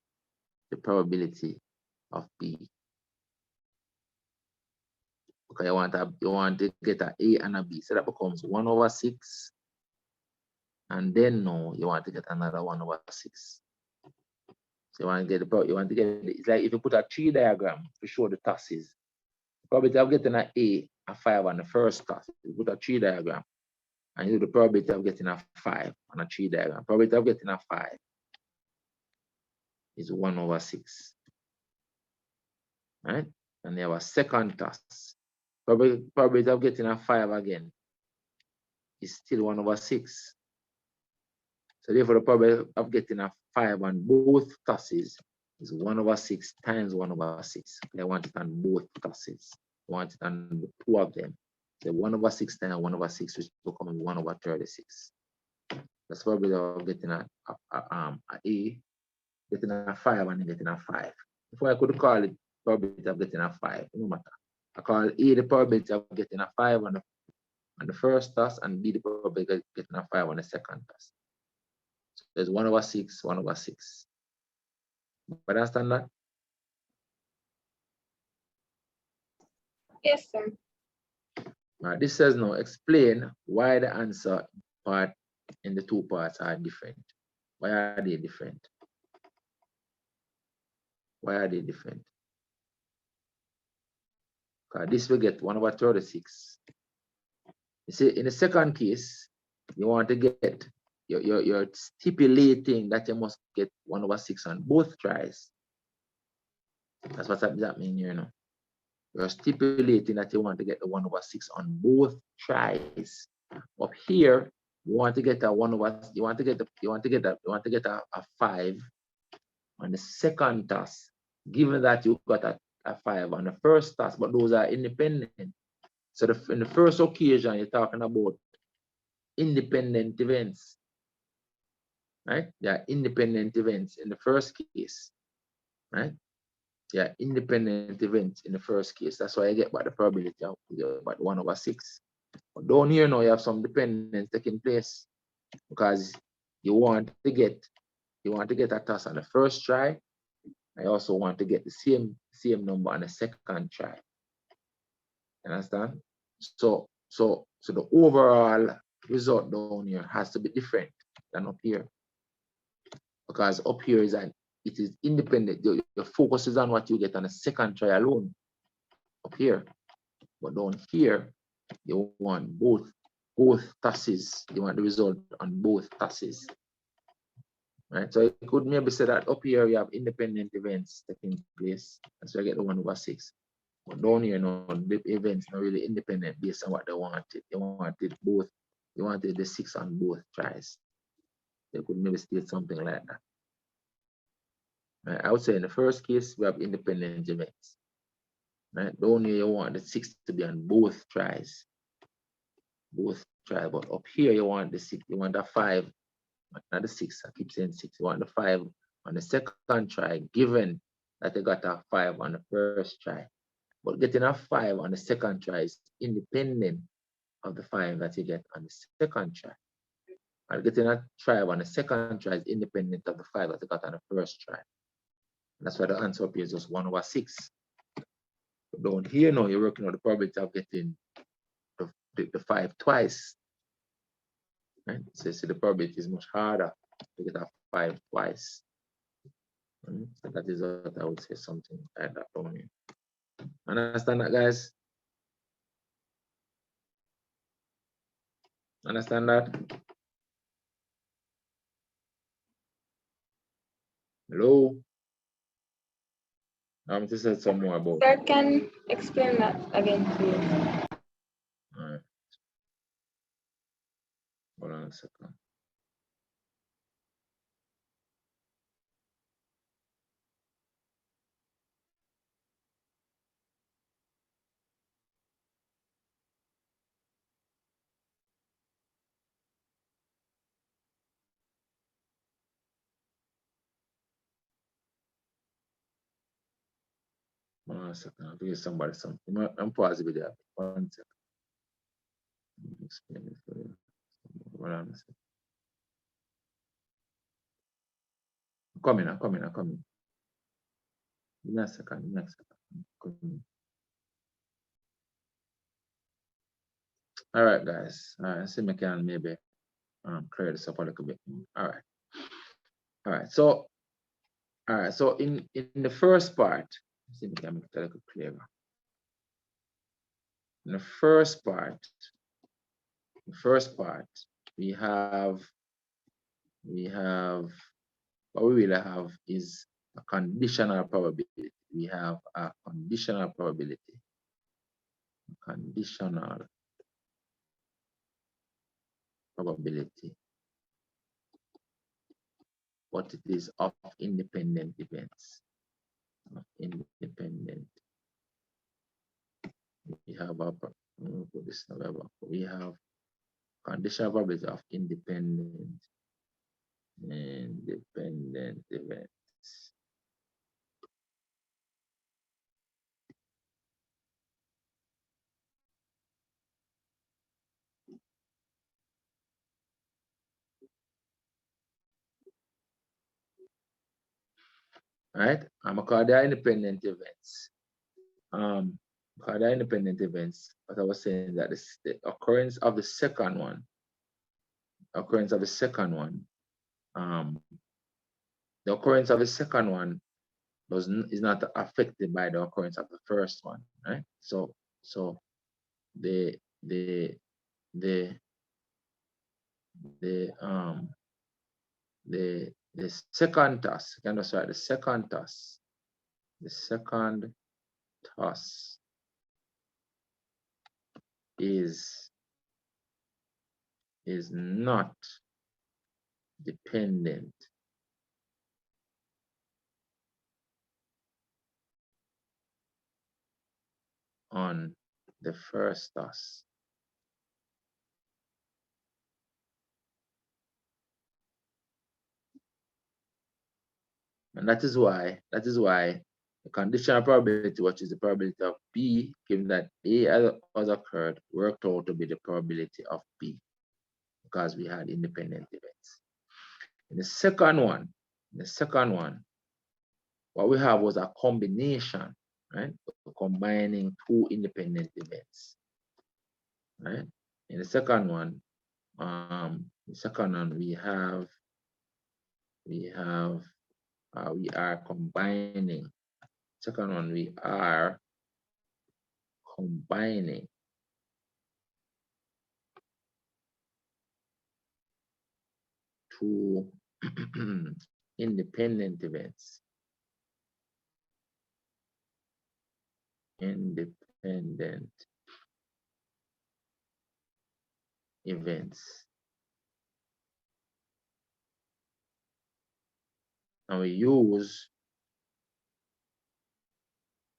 the probability of B. Okay, you want to get an A and a B. So that becomes 1/6. And then now you want to get another 1/6. So you want to get it's like if you put a tree diagram to show the tosses. The probability of getting an A 5 on the first toss. You put a tree diagram and you do the probability of getting a 5 on a tree diagram. Probability of getting a 5 is 1/6. Right? And you have a second toss. Probability of getting a 5 again is still 1/6. So therefore the probability of getting a 5 on both tosses is 1/6 times 1/6. I want it on both tosses. I want it on the two of them. So 1/6 times 1/6, which becomes 1/36. That's probability of getting a getting a 5 and getting a 5. Before I could call it probability of getting a 5, no matter. I call A the probability of getting a 5 on the first toss, and B the probability of getting a 5 on the second toss. So there's 1/6, 1/6. But understand that? Yes, sir. Now this says now explain why the answer part in the two parts are different. Why are they different? Why are they different? Because this will get 1/36. You see, in the second case, you want to get, you're stipulating that you must get 1/6 on both tries. That's what that means here now. You're stipulating that you want to get the 1/6 on both tries. Up here, you want to get a 5 on the second toss, given that you got a 5 on the first toss, but those are independent. So in the first occasion, you're talking about independent events, right? They are independent events in the first case, right? They are independent events in the first case. That's why I get about the probability of about 1/6. But down here now, you have some dependence taking place, because you want to get a toss on the first try. I also want to get the same number on the second try. Understand? So the overall result down here has to be different than up here, because up here it is independent. Your focus is on what you get on the second try alone. Up here, But down here, you want both tosses. You want the result on both tosses. Right? So it could maybe say that up here you have independent events taking place. And so I get the 1/6. But down here, no, the events are really independent based on what they wanted. They wanted both, they wanted the 6 on both tries. They could maybe state something like that. Right? I would say in the first case, we have independent events. Right? Down here, you want the 6 to be on both tries. Both tries. But up here, you want the 6, you want the 5, not the 6. I keep saying 6. You want the 5 on the second try, given that you got a 5 on the first try. But getting a 5 on the second try is independent of the 5 that you get on the second try. And getting a 5 on the second try is independent of the 5 that you got on the first try. And that's why the answer up here is just 1/6. But down here now, you're working on the probability of getting the 5 twice. Right? So the probability is much harder to get a 5 twice. Right? So that is what I would say, something like that down here. Understand that, guys? Understand that? Hello? I'm to say some more about Sir, can explain that again, please. All right. Hold on a second. One second. I'll give somebody something. I'm pausing with that. 1 second. Let me explain it for you. Hold on a second. I'm coming. Give me a second. I'm coming. All right, guys. All right, see if I can maybe clear this up a little bit more. All right. So, in the first part, see if I can make it a little clearer. In the first part, we have what we really have is a conditional probability. We have a conditional probability. Conditional probability. What it is of independent events. Independent. We have we have conditional probability of independent events. Right? I'm gonna call they independent events. Call they independent events, but I was saying that the occurrence of the second one, the occurrence of the second one is not affected by the occurrence of the first one, right? So the second toss, you can just write the second toss. The second toss is not dependent on the first toss. And that is why the conditional probability, which is the probability of B, given that A has occurred, worked out to be the probability of B, because we had independent events. In the second one, what we have was a combination, right? Combining two independent events, right? In the second one, we are combining. Second one, we are combining two independent events. Independent events. And we use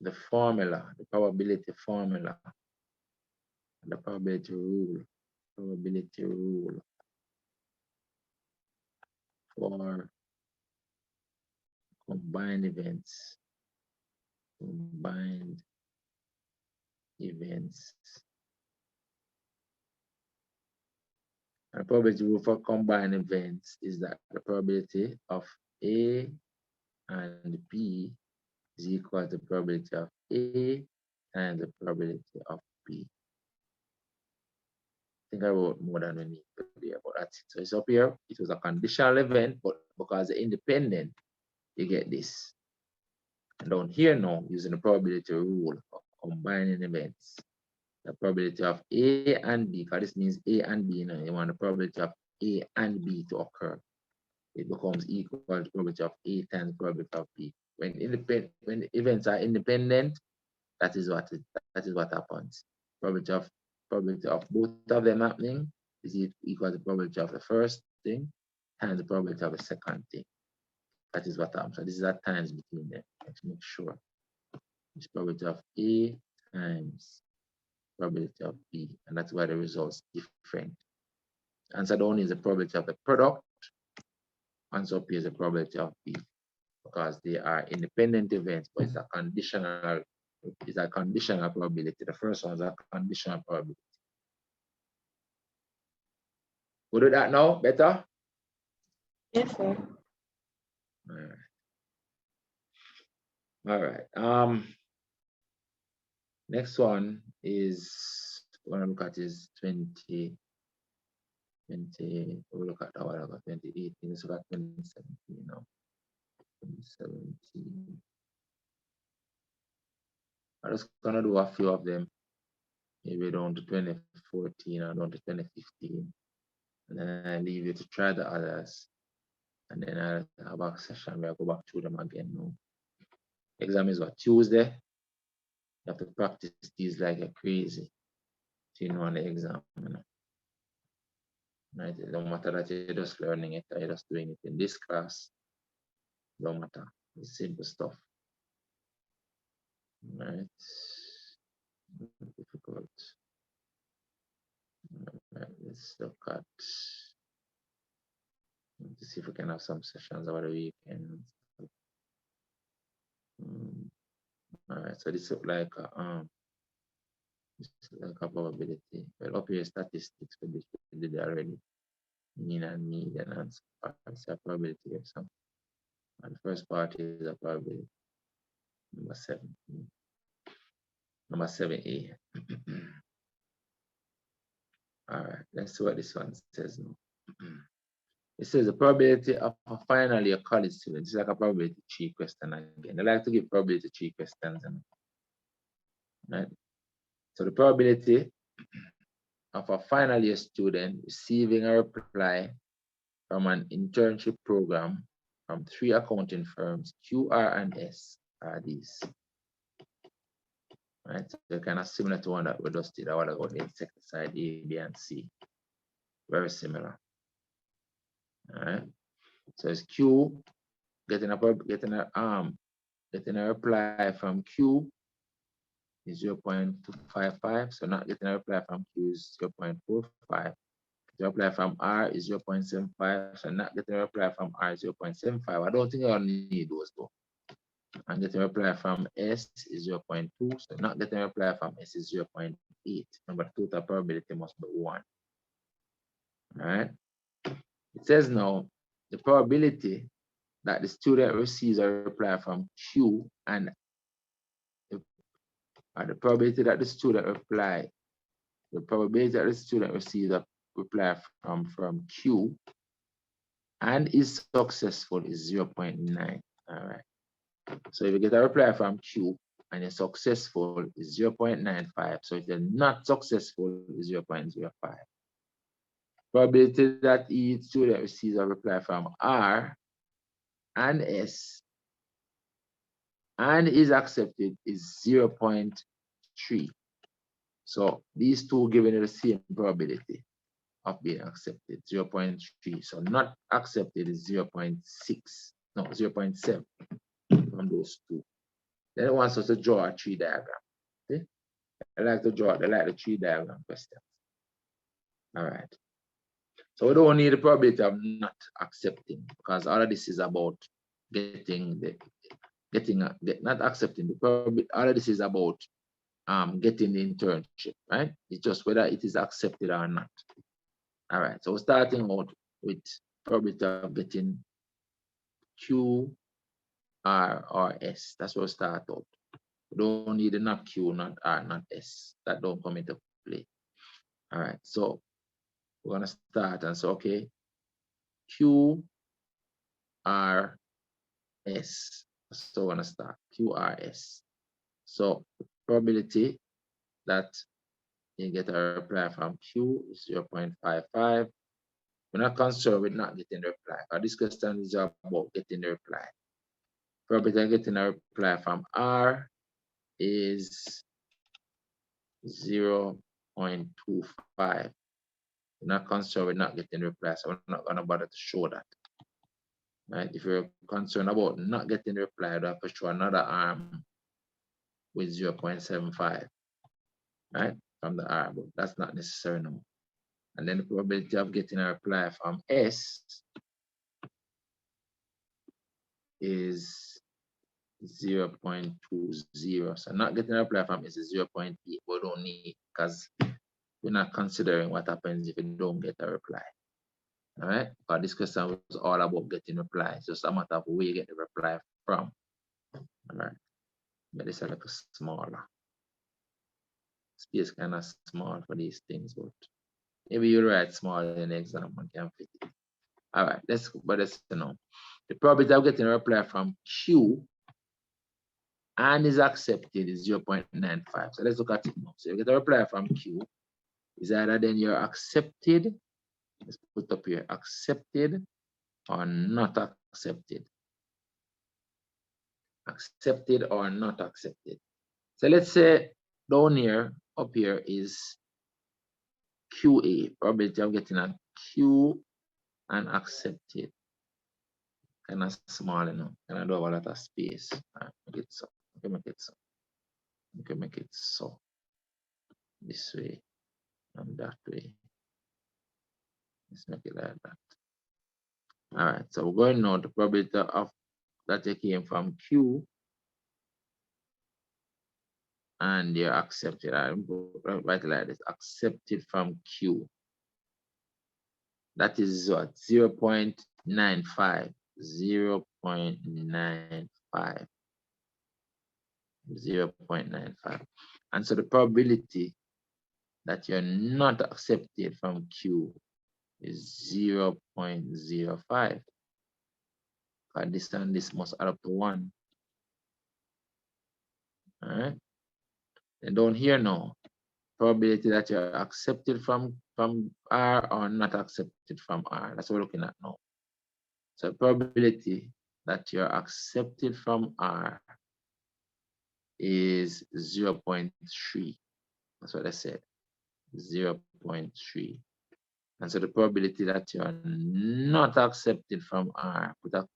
the formula, the probability formula, the probability rule for combined events. Combined events. And the probability rule for combined events is that the probability of A and B is equal to the probability of A and the probability of B. I think I wrote more than we need today, but that's it. So it's up here. It was a conditional event, but because they're independent, you get this. And down here now, using the probability rule for combining events, the probability of A and B, because this means A and B now, you want the probability of A and B to occur. It becomes equal to the probability of A times the probability of B. When events are independent, that is what happens. Probability of both of them happening is equal to the probability of the first thing times the probability of the second thing. That is what happens. So this is at times between them. Let's make sure. It's probability of A times probability of B, and that's why the results different. Answer down is the probability of the product. Answer up here is the probability of B, because they are independent events, but it's a conditional. It's a conditional probability. The first one is a conditional probability. We'll do that now. Better? Yes, sir. All right. Next one is what I look at is 20. We'll look at that one. I got 2018. Let's look at 2017 now. 2017. I'm just gonna do a few of them. Maybe down to 2014 or down to 2015. And then I leave you to try the others. And then I'll have a session where I go back through them again now. Exam is what? Tuesday. You have to practice these like you're crazy. So you know on the exam, you know. Right? It don't matter that you're just learning it or you're just doing it in this class. It don't matter. It's simple stuff. Right? Difficult. Right, let's look at, let's see if we can have some sessions over the weekend. All right, so this is like a probability. Well, up here statistics for this we did already. Mean and median and it's a probability here. So and the first part is a probability. Number 7. Number 7A. All right, let's see what this one says now. It says the probability of a final year college student. It's like a probability 3 question again. I like to give probability 3 questions. Right? So the probability of a final year student receiving a reply from an internship program from 3 accounting firms, QR and S, are these. Right? So they're kind of similar to one that we just did. I want to go the insecticide A, B, and C. Very similar. All right. So it's Q getting a reply from Q is 0.255. So not getting a reply from Q is 0.45. The reply from R is 0.75. So not getting a reply from R is 0.75. I don't think I'll need those though. And getting a reply from S is 0.2. So not getting a reply from S is 0.8. Remember, the total probability must be 1. All right. It says now the probability that the student receives a reply from Q and the probability that the student receives a reply from Q and is successful is 0.9. All right. So if you get a reply from Q and you're successful is 0.95. So if you're not successful is 0.05. Probability that each student receives a reply from R and S and is accepted is 0.3. So these two giving you the same probability of being accepted, 0.3. So not accepted is 0.6, no, 0.7 from those two. Then it wants us to draw a tree diagram. Okay? I like to draw the tree diagram questions. All right. So we don't need the probability of not accepting, because all of this is about not accepting the probability. All of this is about getting the internship, right? It's just whether it is accepted or not. All right. So we're starting out with probability of getting Q, R, or S. That's where we start out. We don't need the not Q, not R, not S. That don't come into play. All right. So we're gonna start and say, okay, Q, R, S. So we're gonna start Q, R, S. So the probability that you get a reply from Q is 0.55. We're not concerned with not getting the reply. This question is about getting the reply. Probability of getting a reply from R is 0.25. We're not concerned with not getting the reply, so we're not gonna bother to show that. Right? If you're concerned about not getting the reply, you have to show another arm with 0.75, right? From the R, but that's not necessary no more. And then the probability of getting a reply from S is 0.20. So not getting a reply from S is 0.8. We don't need, because we're not considering what happens if you don't get a reply. All right, but this question was all about getting reply. It's just a matter of where you get the reply from. All right, but this is a little smaller. Space kind of small for these things, but maybe you write small in the exam and can fit it. All right, let's know. The probability of getting a reply from Q and is accepted is 0.95. So let's look at it now. So you get a reply from Q, is either then you're accepted, let's put up here, accepted or not accepted. Accepted or not accepted. So let's say down here, up here is QA, probability of getting a Q and accepted. Kind of small enough. And I don't have a lot of space. Make it so. Okay, make it so. Okay, make it so. This way and that way. Let's make it like that. All right, so we're going now the probability of that it came from Q and you're accepted. I write it like this, accepted from Q. That is what? 0.95. 0.95. 0.95. And so the probability that you're not accepted from Q is 0.05. But this and this must add up to 1. All right. And down here now, probability that you're accepted from R or not accepted from R. That's what we're looking at now. So probability that you're accepted from R is 0.3. That's what I said, 0.3. And so the probability that you're not accepted from R, put a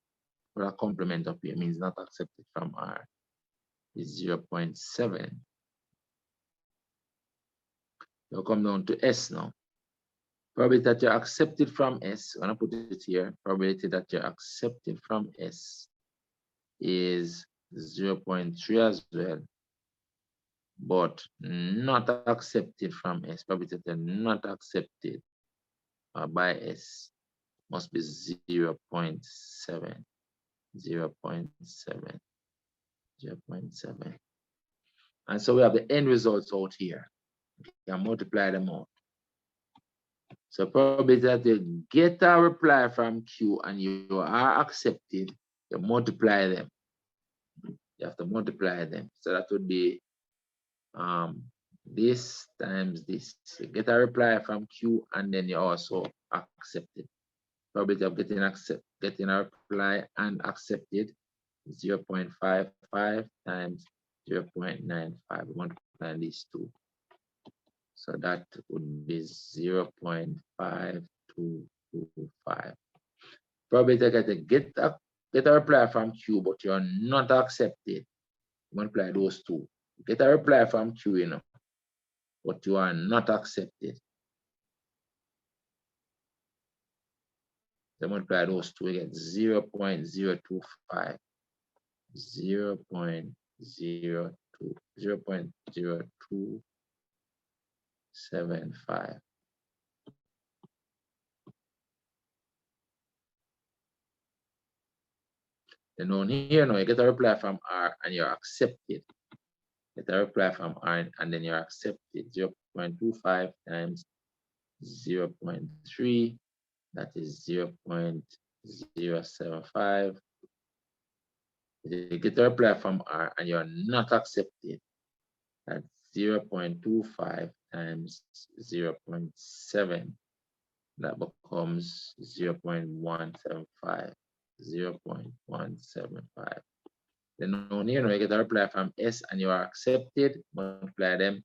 complement up here, means not accepted from R, is 0.7. You'll come down to S now. Probability that you're accepted from S, I'm gonna put it here, probability that you're accepted from S is 0.3 as well, but not accepted from S, probability that you're not accepted by S must be 0.7, 0.7, 0.7. And so we have the end results out here. You can multiply them out. So probability that you get a reply from Q and you are accepted, you multiply them. You have to multiply them. So that would be this times this. You get a reply from Q and then you also accept it. Probability of getting a reply and accepted 0.55 times 0.95. We multiply these two. So that would be 0.5225. Probability get a reply from Q, but you're not accepted. Multiply those two. Get a reply from Q, you know, but you are not accepted. So multiply those two, we get 0.025. 0.0275. Then on here now you get a reply from R and you're accepted. Get a reply from R and then you're accepted. 0.25 times 0.3, that is 0.075. You get a reply from R and you're not accepted. That's 0.25 times 0.7. That becomes 0.175. 0.175. Then on here, you get a reply from S and you are accepted. Multiply them.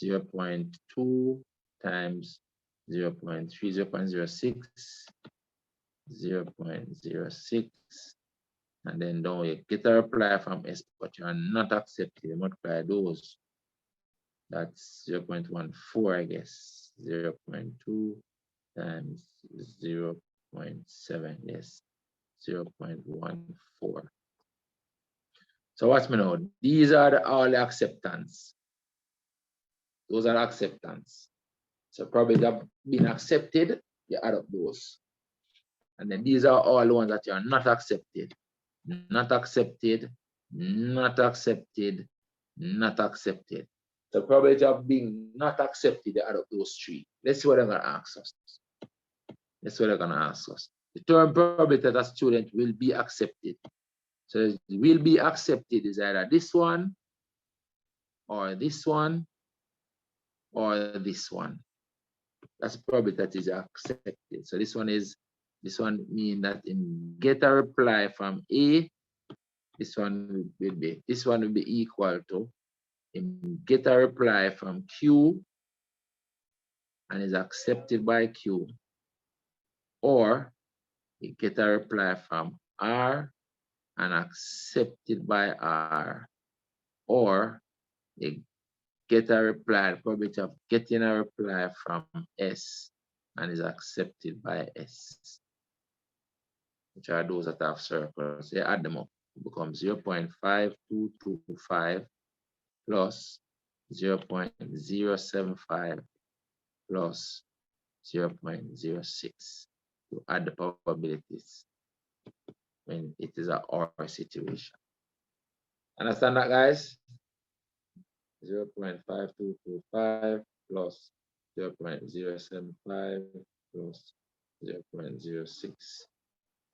0.2 times 0.3, 0.06, 0.06. And then down you get a reply from S, but you are not accepted. You multiply those. That's 0.14, I guess. 0.2 times 0.7, yes. 0.14. So watch me now. These are all the acceptance. Those are acceptance. So probably have been accepted, you add up those. And then these are all the ones that you are not accepted. Not accepted, not accepted, not accepted. So probability of being not accepted, you add up those three. Let's see what they're gonna ask us. That's what they're gonna ask us. The term probability that a student will be accepted. So will be accepted is either this one, or this one, or this one. That's probability that is accepted. So this one means that in get a reply from A, this one will be equal to in get a reply from Q and is accepted by Q, or you get a reply from R and accepted by R, or you get a reply, probability of getting a reply from S and is accepted by S, which are those that have circles. So you add them up, it becomes 0.5225 plus 0.075 plus 0.06 to add the probabilities when it is an OR situation. Understand that, guys? 0.5225 plus 0.075 plus 0.06.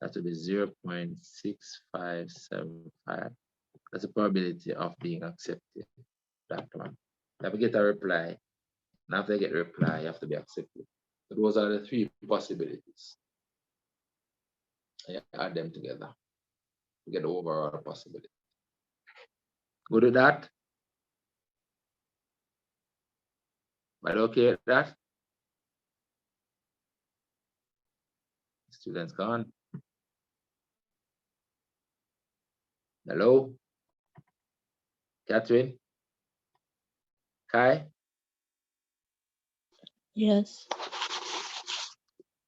That will be 0.6575. That's the probability of being accepted. That one. You have to get a reply. And after you get a reply, you have to be accepted. So those are the three possibilities. And you add them together to get the overall possibility. Good with that? But okay with that? Students gone. Hello? Catherine? Kai? Yes.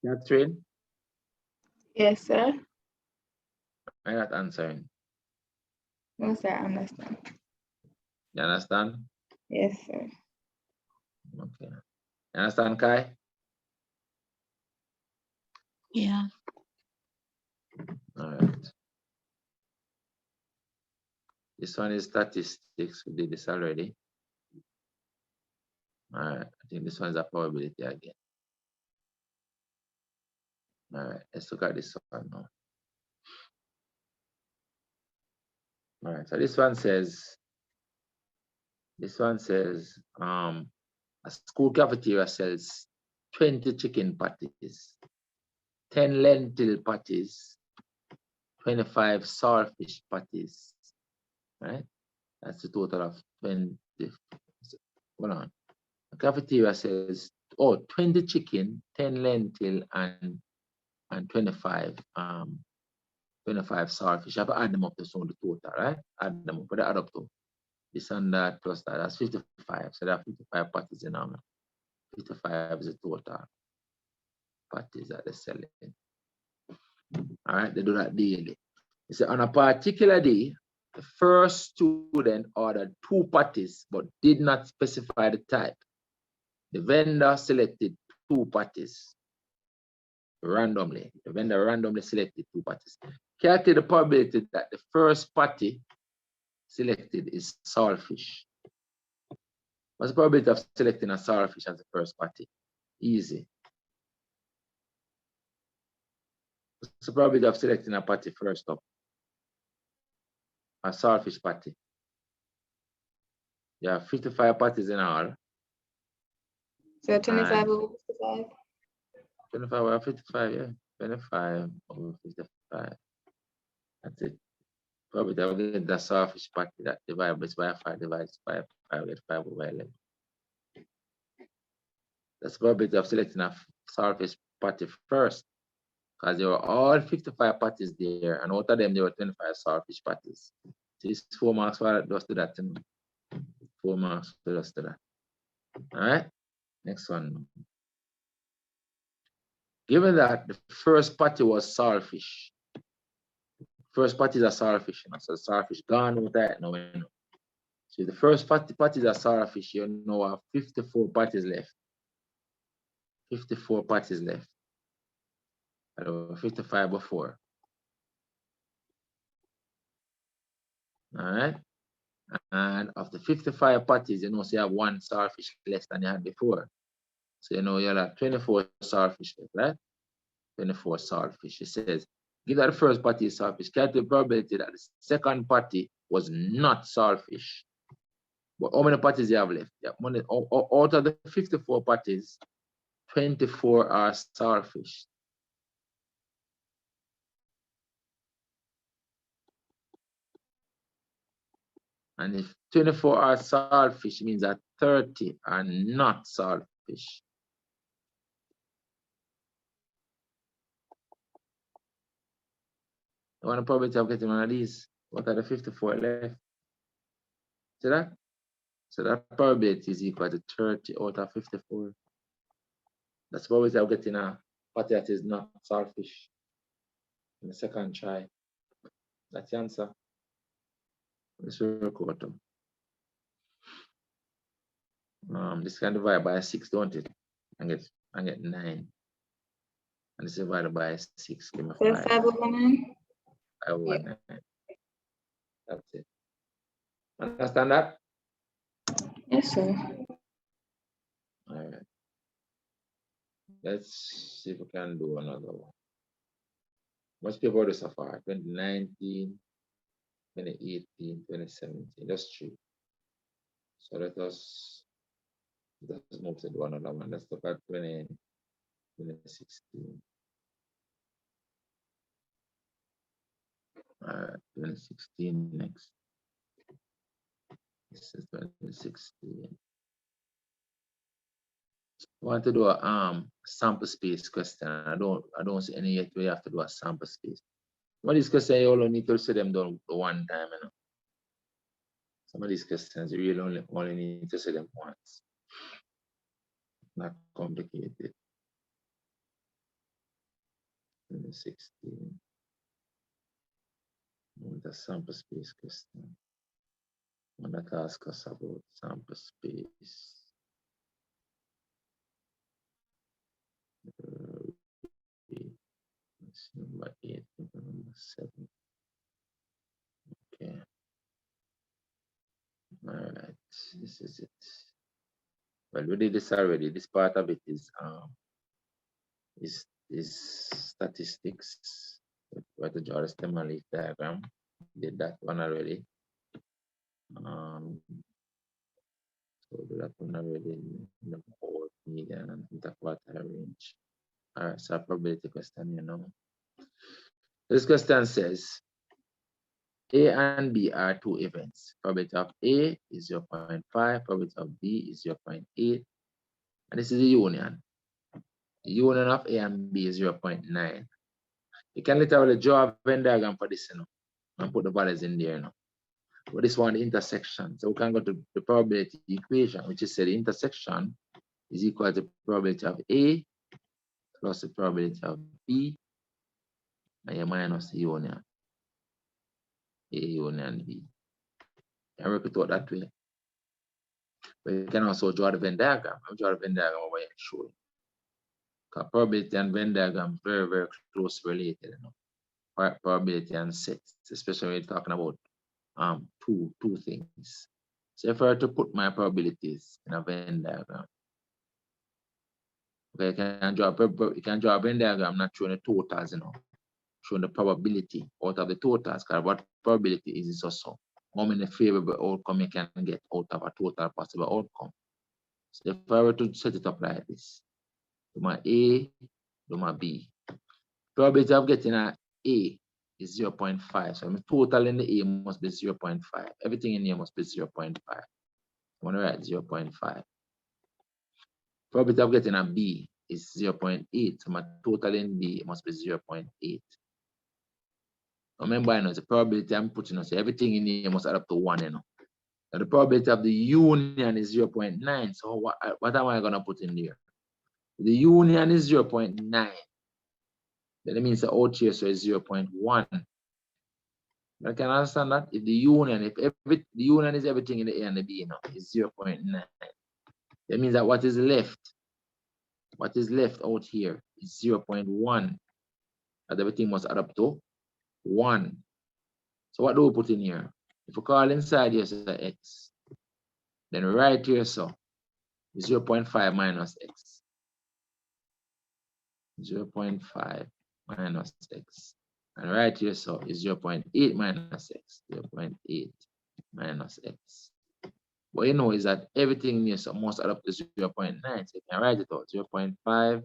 Catherine? Yes, sir. I'm not answering. No, sir, I understand. You understand? Yes, sir. Okay. You understand, Kai? Yeah. All right. This one is statistics. We did this already. All right. I think this one is a probability again. All right. Let's look at this one now. All right, so this one says, a school cafeteria sells 20 chicken patties, 10 lentil patties, 25 saltfish patties, right? That's the total of 20. Hold on. The cafeteria says, oh, 20 chicken, 10 lentil, and 25 25 saltfish. I have to add them up to show the total, right? Add them up, but add up to this and that plus that. That's 55. So there are 55 patties in all. 55 is the total patties that they're selling. All right, they do that daily. They say on a particular day, the first student ordered 2 patties but did not specify the type. The vendor selected 2 patties randomly. The vendor randomly selected 2 patties. Calculate the probability that the first patty selected is saltfish. What's the probability of selecting a saltfish as the first patty? Easy. What's the probability of selecting a patty first up? A saltfish patty. You have 55 patties in all. So 25 over 55. 25 over 55, yeah. 25 over 55. That's it. Probably that will get the saltfish patty that divides by 5 divides by 5, get 5 over 11. That's the probability of selecting a saltfish patty first, because there were all 55 patties there, and out of them there were 25 saltfish patties. So it's 4 marks for just to that. 4 marks for just to that. All right, next one. Given that the first patty was saltfish, first patty is a saltfish, you know, so saltfish gone with that. No, no. So the first patty is a saltfish, you know, have 54 patties left. 54 patties left. I don't know, 55 before. All right. And of the 55 patties, you know, so you have 1 saltfish less than you had before. So you know you have 24 saltfish left, right? 24 saltfish. It says, give that the first patty is saltfish. Calculate the probability that the second patty was not saltfish. But how many patties you have left? Yeah, out of the 54 patties, 24 are saltfish. And if 24 are saltfish, it means that 30 are not saltfish. You want the probability of getting one of these? What are the 54 left? See that? So that probability is equal to 30 out of 54. That's the probability of getting a patty that is not saltfish in the second try. That's the answer. Let's record them. This can divide by 6, don't it? And get 9. And this is divided by 6. Give me 5. 5 over 9. 5 over 9. That's it. Understand that? Yes, sir. All right. Let's see if we can do another one. Much people do so far? 2019, 2018, 2017. That's 3. So let us move to do another one. Let's look at 2016. 2016 next. This is 2016. I want to do a sample space question. I don't see any yet where you have to do a sample space. Some of these questions you only need to see them done one time, you know. Some of these questions you really only need to see them once. Not complicated. 2016. The sample space question. I want to ask us about sample space. Number 8, number 7. Okay. All right. This is it. Well, we did this already. This part of it is statistics. We have to draw the stem and leaf diagram. Did that one already. So do that one already. The whole median and interquartile range. All right, so probability question, you know. This question says A and B are two events. Probability of A is 0.5, probability of B is 0.8, and this is the union. The union of A and B is 0.9. You can literally draw a Venn diagram for this, you know, and put the values in there, you know. But this one, the intersection. So we can go to the probability equation, which is said the intersection is equal to the probability of A plus the probability of B, and you minus the union. A union B. You can work it out that way. But you can also draw the Venn diagram. I'll draw the Venn diagram over here and show you. Because probability and Venn diagram very, very closely related, you know. Probability and sets, especially when you're talking about two things. So if I were to put my probabilities in a Venn diagram, okay, you can draw a Venn diagram not showing the totals, you know, showing the probability out of the totals, because what probability is also how many favorable outcome you can get out of a total possible outcome. So if I were to set it up like this, do my A, do my B. Probability of getting an A is 0.5. So my total in the A must be 0.5. Everything in here must be 0.5. I'm going to write 0.5. Probability of getting a B is 0.8. So my total in B must be 0.8. Remember, you know, it's a probability I'm putting, so everything in here must add up to 1, you know. Now the probability of the union is 0.9. So what am I going to put in there? The union is 0.9. Then it means the out here so is 0.1. I can understand that if the union, the union is everything in the A and the B, you know, is 0.9. That means that what is left out here is 0.1. And everything must add up to 1. So what do we put in here? If we call inside here so x, then right here so is 0.5 minus x. 0.5 minus x. And right here so is 0.8 minus x. 0.8 minus x. What you know is that everything here so must add up to 0.9. So you can write it out. 0.5.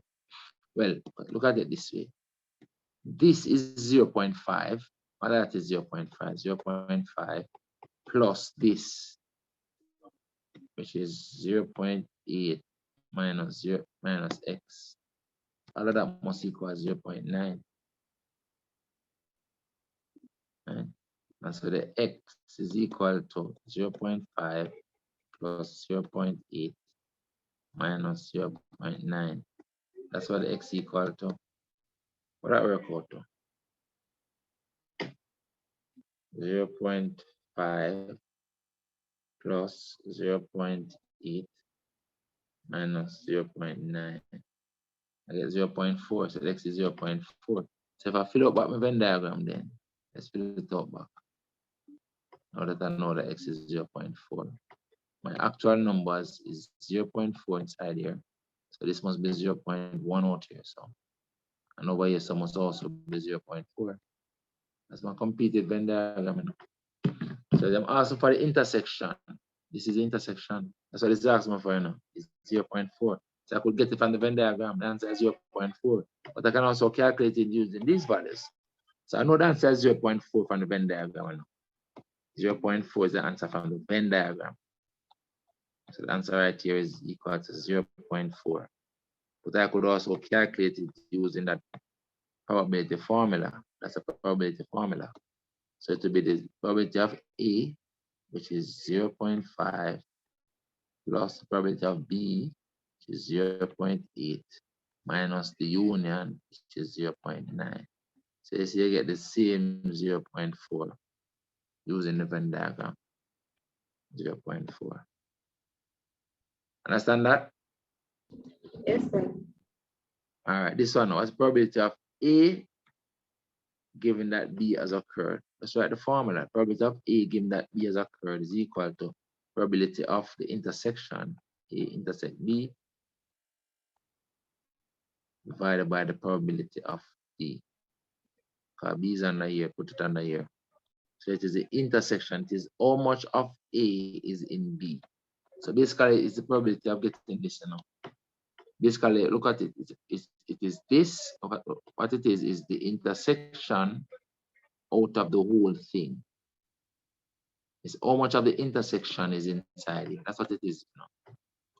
Well, look at it this way. This is 0.5. Well, that is 0.5. 0.5 plus this, which is 0.8 minus x. All of that must equal 0.9. Right? And so the x is equal to 0.5 plus 0.8 minus 0.9. That's what the x equal to. What that work out to? 0.5 plus 0.8 minus 0.9. I get 0.4, so x is 0.4. So if I fill up back my Venn diagram then, let's fill it up back. Now that I know that x is 0.4. My actual numbers is 0.4 inside here. So this must be 0.1 out here. So and over here, so must also be 0.4. That's my completed Venn diagram. So I'm asking for the intersection. This is the intersection. That's what it's asking me for, you know. It's 0.4. So I could get it from the Venn diagram. The answer is 0.4. But I can also calculate it using these values. So I know the answer is 0.4 from the Venn diagram. 0.4 is the answer from the Venn diagram. So the answer right here is equal to 0.4. But I could also calculate it using that probability formula. That's a probability formula. So it will be the probability of A, which is 0.5, plus the probability of B, which is 0.8, minus the union, which is 0.9. So you get the same 0.4 using the Venn diagram. 0.4. Understand that? Yes, sir. All right, this one was probability of A given that B has occurred. Let's write the formula. Probability of A given that B has occurred is equal to probability of the intersection A intersect B divided by the probability of D. Because B is under here, put it under here. So it is the intersection. It is how much of A is in B. So basically, it's the probability of getting this, you know. Basically, look at it. It is this. What it is the intersection out of the whole thing. It's how much of the intersection is inside it. That's what it is, you know.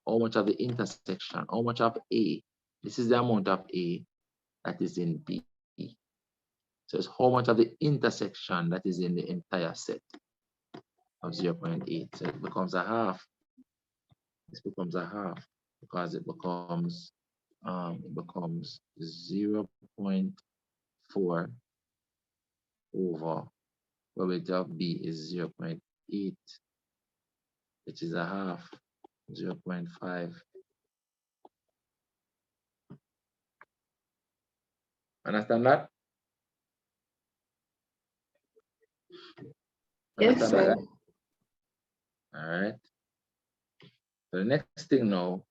How much of the intersection, how much of A. This is the amount of A that is in B. So it's how much of the intersection that is in the entire set of 0.8. So it becomes a half. This becomes a half because it becomes 0.4 over probability of B is 0.8, which is a half, 0.5. Understand that? Yes, Understand sir. that? All right. So the next thing now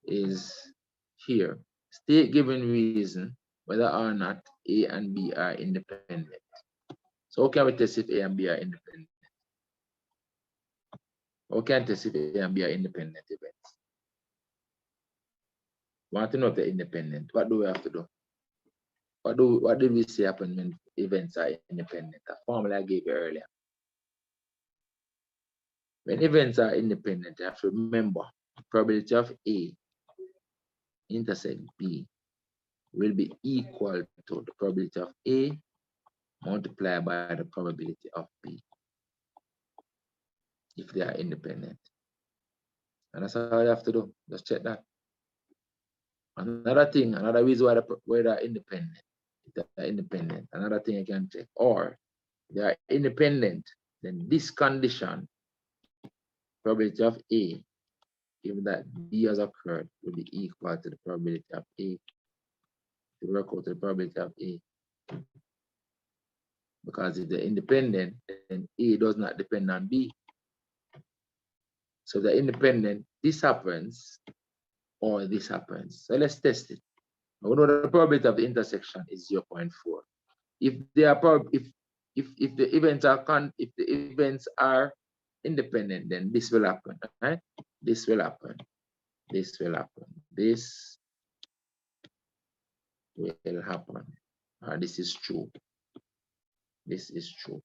is here. State given reason whether or not A and B are independent. So how can we test if A and B are independent? How can we test if A and B are independent events? We want to know if they're independent. What do we have to do? What did we say happen when events are independent? The formula I gave you earlier. When events are independent, you have to remember the probability of A intersect B will be equal to the probability of A multiplied by the probability of B if they are independent. And that's all you have to do. Just check that. Another thing, another reason why they are independent. If they are independent, another thing you can check. Or they are independent, then this condition, probability of A, given that B has occurred, will be equal to the probability of A. To work out the probability of A. Because if they're independent, then A does not depend on B. So they're independent, this happens, or this happens. So let's test it. We know the probability of the intersection is 0.4. If they are if the events are independent, then this will happen, right? This will happen. This will happen. This will happen. This is true. This is true.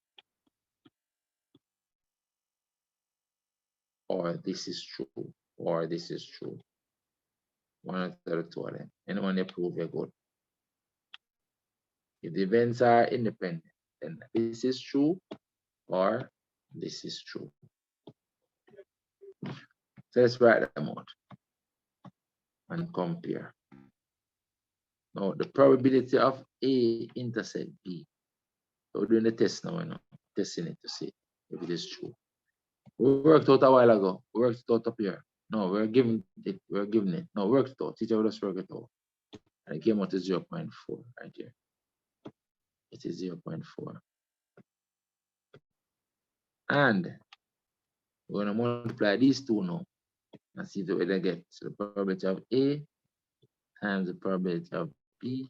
Or this is true. Or this is true. One of the two of them. Anyone they prove you're good. If the events are independent, then this is true or this is true. So let's write them out and compare. Now the probability of A intersect B. So we're doing the test now, testing it to see if it is true. We worked out a while ago. We worked it out up here. No, we're giving it. No, worked it out. Teacher will just work it out. And it came out to 0.4 right here. It is 0.4. And we're going to multiply these two now and see what they get. So the probability of A times the probability of B.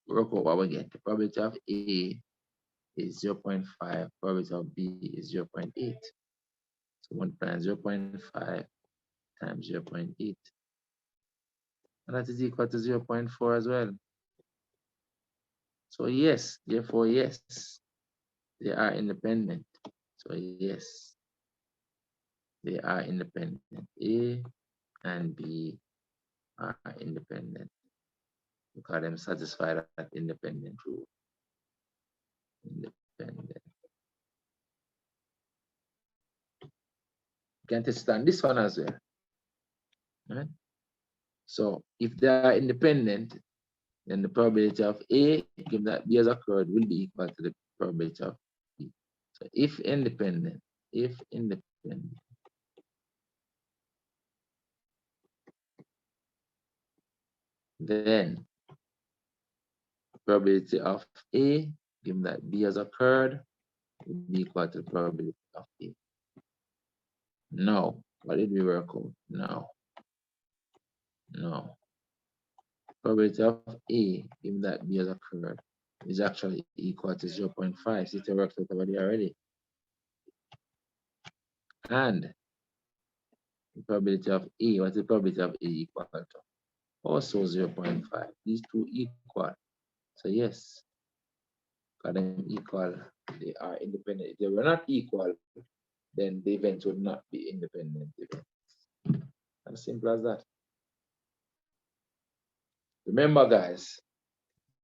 Work out what we get. The probability of A is 0.5. Probability of B is 0.8. So multiply 0.5 times 0.8. And that is equal to 0.4 as well. So yes, therefore yes, they are independent. So yes, they are independent. A and B are independent because them satisfy that independent rule. Independent. You can test on this one as well. Right? So if they are independent, then the probability of A, given that B has occurred, will be equal to the probability of B. So if independent, then probability of A, given that B has occurred, will be equal to the probability of A. Now, what did we work out? Now, probability of A, given that B has occurred, is actually equal to 0.5. See, it works out over there already. And the probability of A, what's the probability of A equal to? Also 0.5. These two equal. So yes, because them equal, they are independent. If they were not equal, then the events would not be independent events. As simple as that. Remember, guys,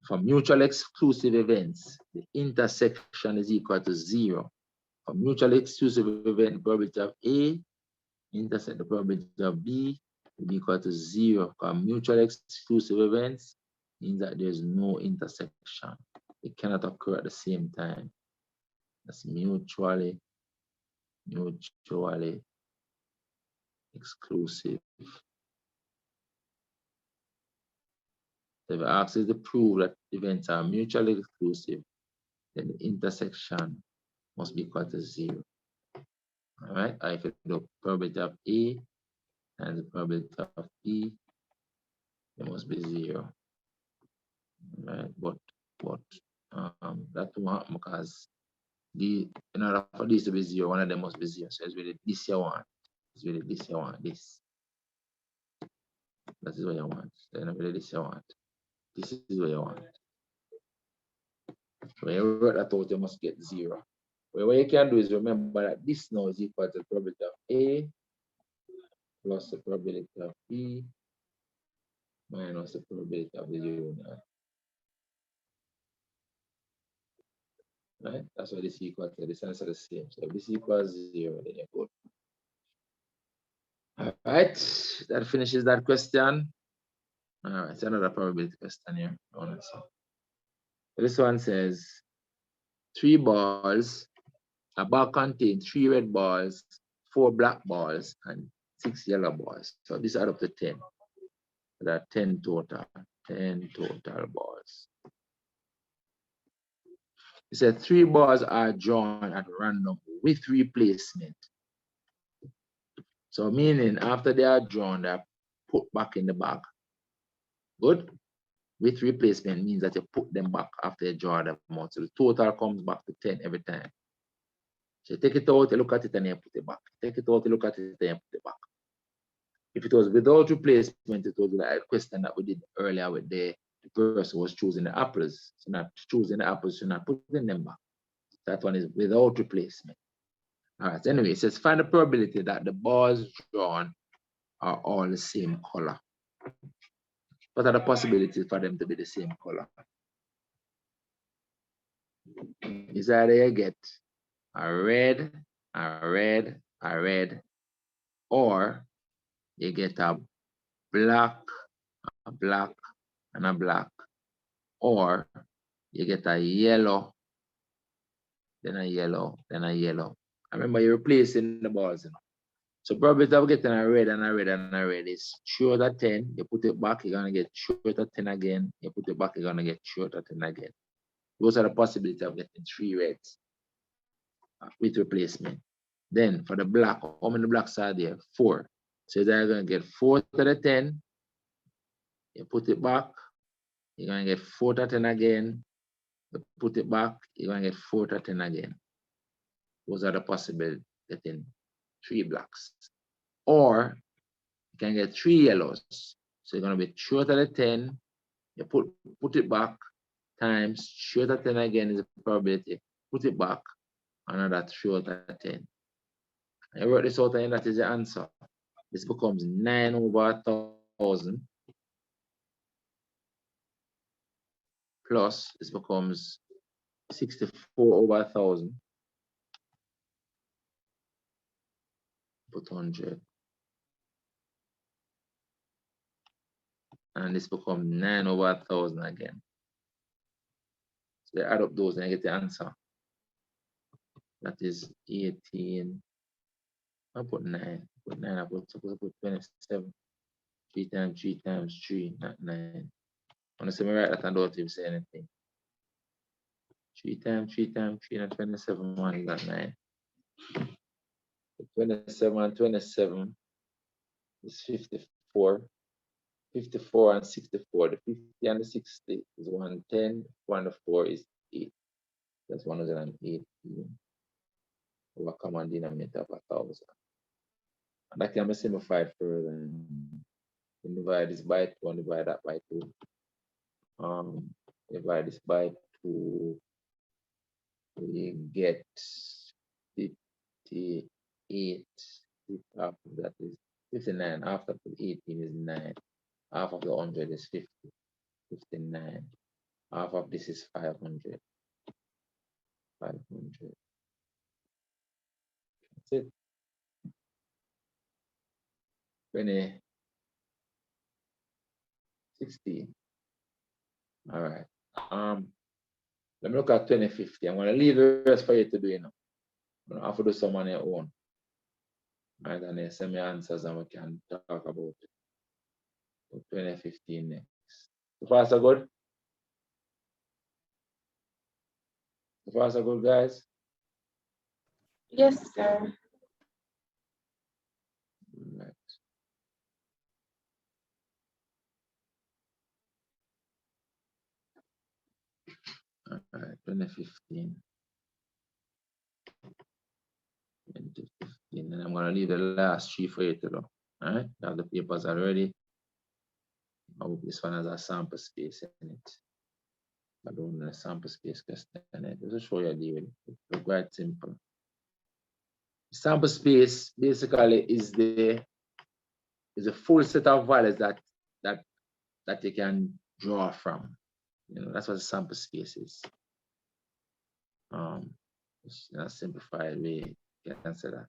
for mutually exclusive events, the intersection is equal to 0. For mutually exclusive event, the probability of A intersect the probability of B will be equal to 0. For mutually exclusive events means that there's no intersection. It cannot occur at the same time. That's mutually exclusive. So if it asks you to prove that events are mutually exclusive, then the intersection must be equal to 0. All right, if you look probability of A and the probability of B, it must be 0. All right, but that won't happen because in order for this to be 0, one of them must be 0. So it's really this you want. It's really this you want. This. That is what you want. Then really this you want. This is what you want. When you work that out, you must get 0. Well, what you can do is remember that this now is equal to the probability of A plus the probability of B minus the probability of the union. Right? That's what this equals to. This answer is the same. So if this equals 0, then you're good. All right, that finishes that question. All right, so another probability question here. This one says 3 balls. A bag contains 3 red balls, 4 black balls, and 6 yellow balls. So this add up to 10. There are 10 total. 10 total balls. It said 3 balls are drawn at random with replacement. So meaning after they are drawn, they are put back in the bag. Good? With replacement means that you put them back after you draw them out. So the total comes back to 10 every time. So you take it out, you look at it, and you put it back. Take it out, you look at it, and you put it back. If it was without replacement, it was like a question that we did earlier with the person was choosing the apples. So not choosing the apples, so not putting them back. That one is without replacement. All right, so anyway, it says find the probability that the balls drawn are all the same color. What are the possibilities for them to be the same color? Is either you get a red, or you get a black, and a black, or you get a yellow, then a yellow, then a yellow. I remember you're replacing the balls, you know. So probability of getting a red and a red and a red is short at 10. You put it back, you're gonna get short at 10 again. You put it back, you're gonna get short at 10 again. Those are the possibilities of getting 3 reds with replacement. Then for the black, how many blacks are there? 4. So they're gonna get 4 to the 10. You put it back, you're gonna get 4 to 10 again. You put it back, you're gonna get 4 to 10 again. Those are the possibilities getting 3 blacks. Or you can get 3 yellows. So you're gonna be short of the 10. You put it back times short of 10 again is the probability. Put it back, another short of 10. I wrote this out and that is the answer. This becomes 9 over 1,000 plus this becomes 64 over 1,000. Put 100. And this becomes 9 over 1,000 again. So they add up those and I get the answer. That is 18. I'll put 9. Put 9, I put 27. 3 times 3 times 3, not 9. I want to say me write that and don't even say anything. 3 times 3 times 3, not 27, 1 is not 9. 27 and 27 is 54. 54 and 64. The 50 and the 60 is 110. 104 is 8. That's 118. Over common denominator of 1,000. And that can be simplified further. You divide this by 2 and divide that by 2. Divide this by 2. We get 58. Half of that is 59. Half of the 18 is 9. Half of the 100 is 50. 59. Half of this is 500. 500. That's it. 20. 16. All right. Let me look at 2050. I'm going to leave the rest for you to do, you know. I'm going to have to do some on your own. All right, and then send me answers and we can talk about it. So 2015 next. So far, so good? So far, so good, guys? Yes, sir. Right. All right, 2015. 2015. And I'm going to leave the last 3 for you to do. All right, I have the papers already. I hope this one has a sample space in it. I don't know the sample space question in it. Just show you a deal. It's quite simple. Sample space basically is a full set of values that you can draw from. You know, that's what the sample space is. It's in a simplified way, you can say that.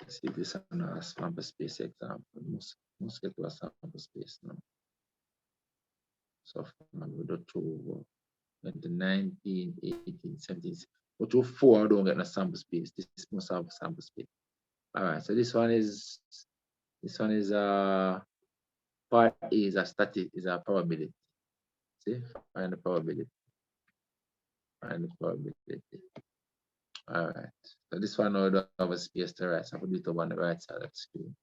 Let's see this on a sample space example. Must get to a sample space now. So we do 2, 19, 18, 17. But 2, 4 don't get a sample space. This must have a sample space. All right, so this one is part A is a static, is a probability. See, find the probability. Find the probability. All right. So this one now don't have a space to write. So I put it over on the right side of the screen.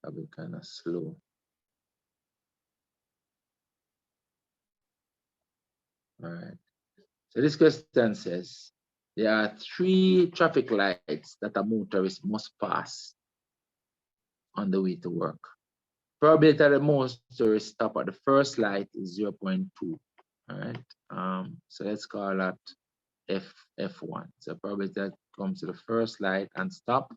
I'll be kind of slow. All right. So this question says there are 3 traffic lights that a motorist must pass on the way to work. Probability that the motorist stop at the first light is 0.2. All right. So let's call that F1. So probability that comes to the first light and stop.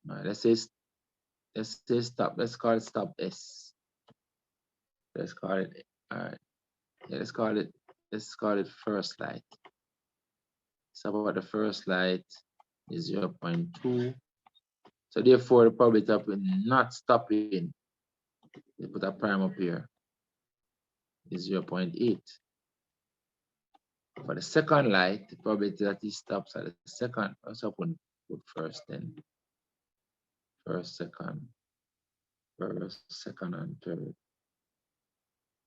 All right, let's say stop. Let's call it stop S. Let's call it, all right. Yeah, let's call it first light. So about the first light is 0.2. So therefore the probability of not stopping, they put a prime up here, is 0.8. For the second light, the probability that he stops at the second, also put first then. First, second, and third.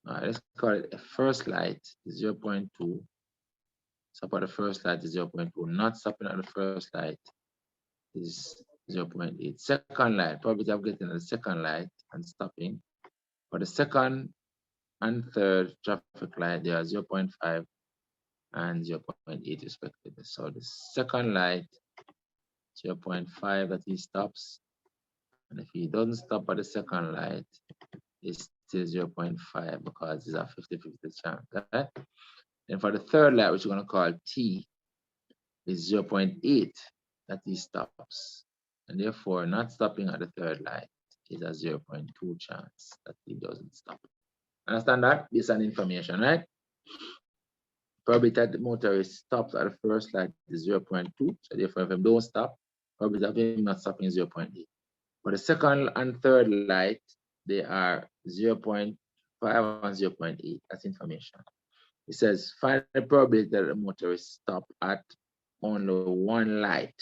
All right, let's call it a first light is 0.2. So for the first light is 0.2. Not stopping at the first light is 0.8. Second light, probability of getting the second light and stopping. For the second and third traffic light, they are 0.5 and 0.8 respectively. So the second light, 0.5 that he stops. And if he doesn't stop at the second light, it's still 0.5 because it's a 50-50 chance. Right? And for the third light, which we're going to call T, is 0.8 that he stops. And therefore, not stopping at the third light is a 0.2 chance that he doesn't stop. Understand that? Based on information, right? Probability that the motorist stops at the first light is 0.2. So therefore, if he don't stop, probability of him not stopping is 0.8. For the second and third light, they are 0.5 and 0.8. That's information. It says, find the probability that the motorist stop at only one light.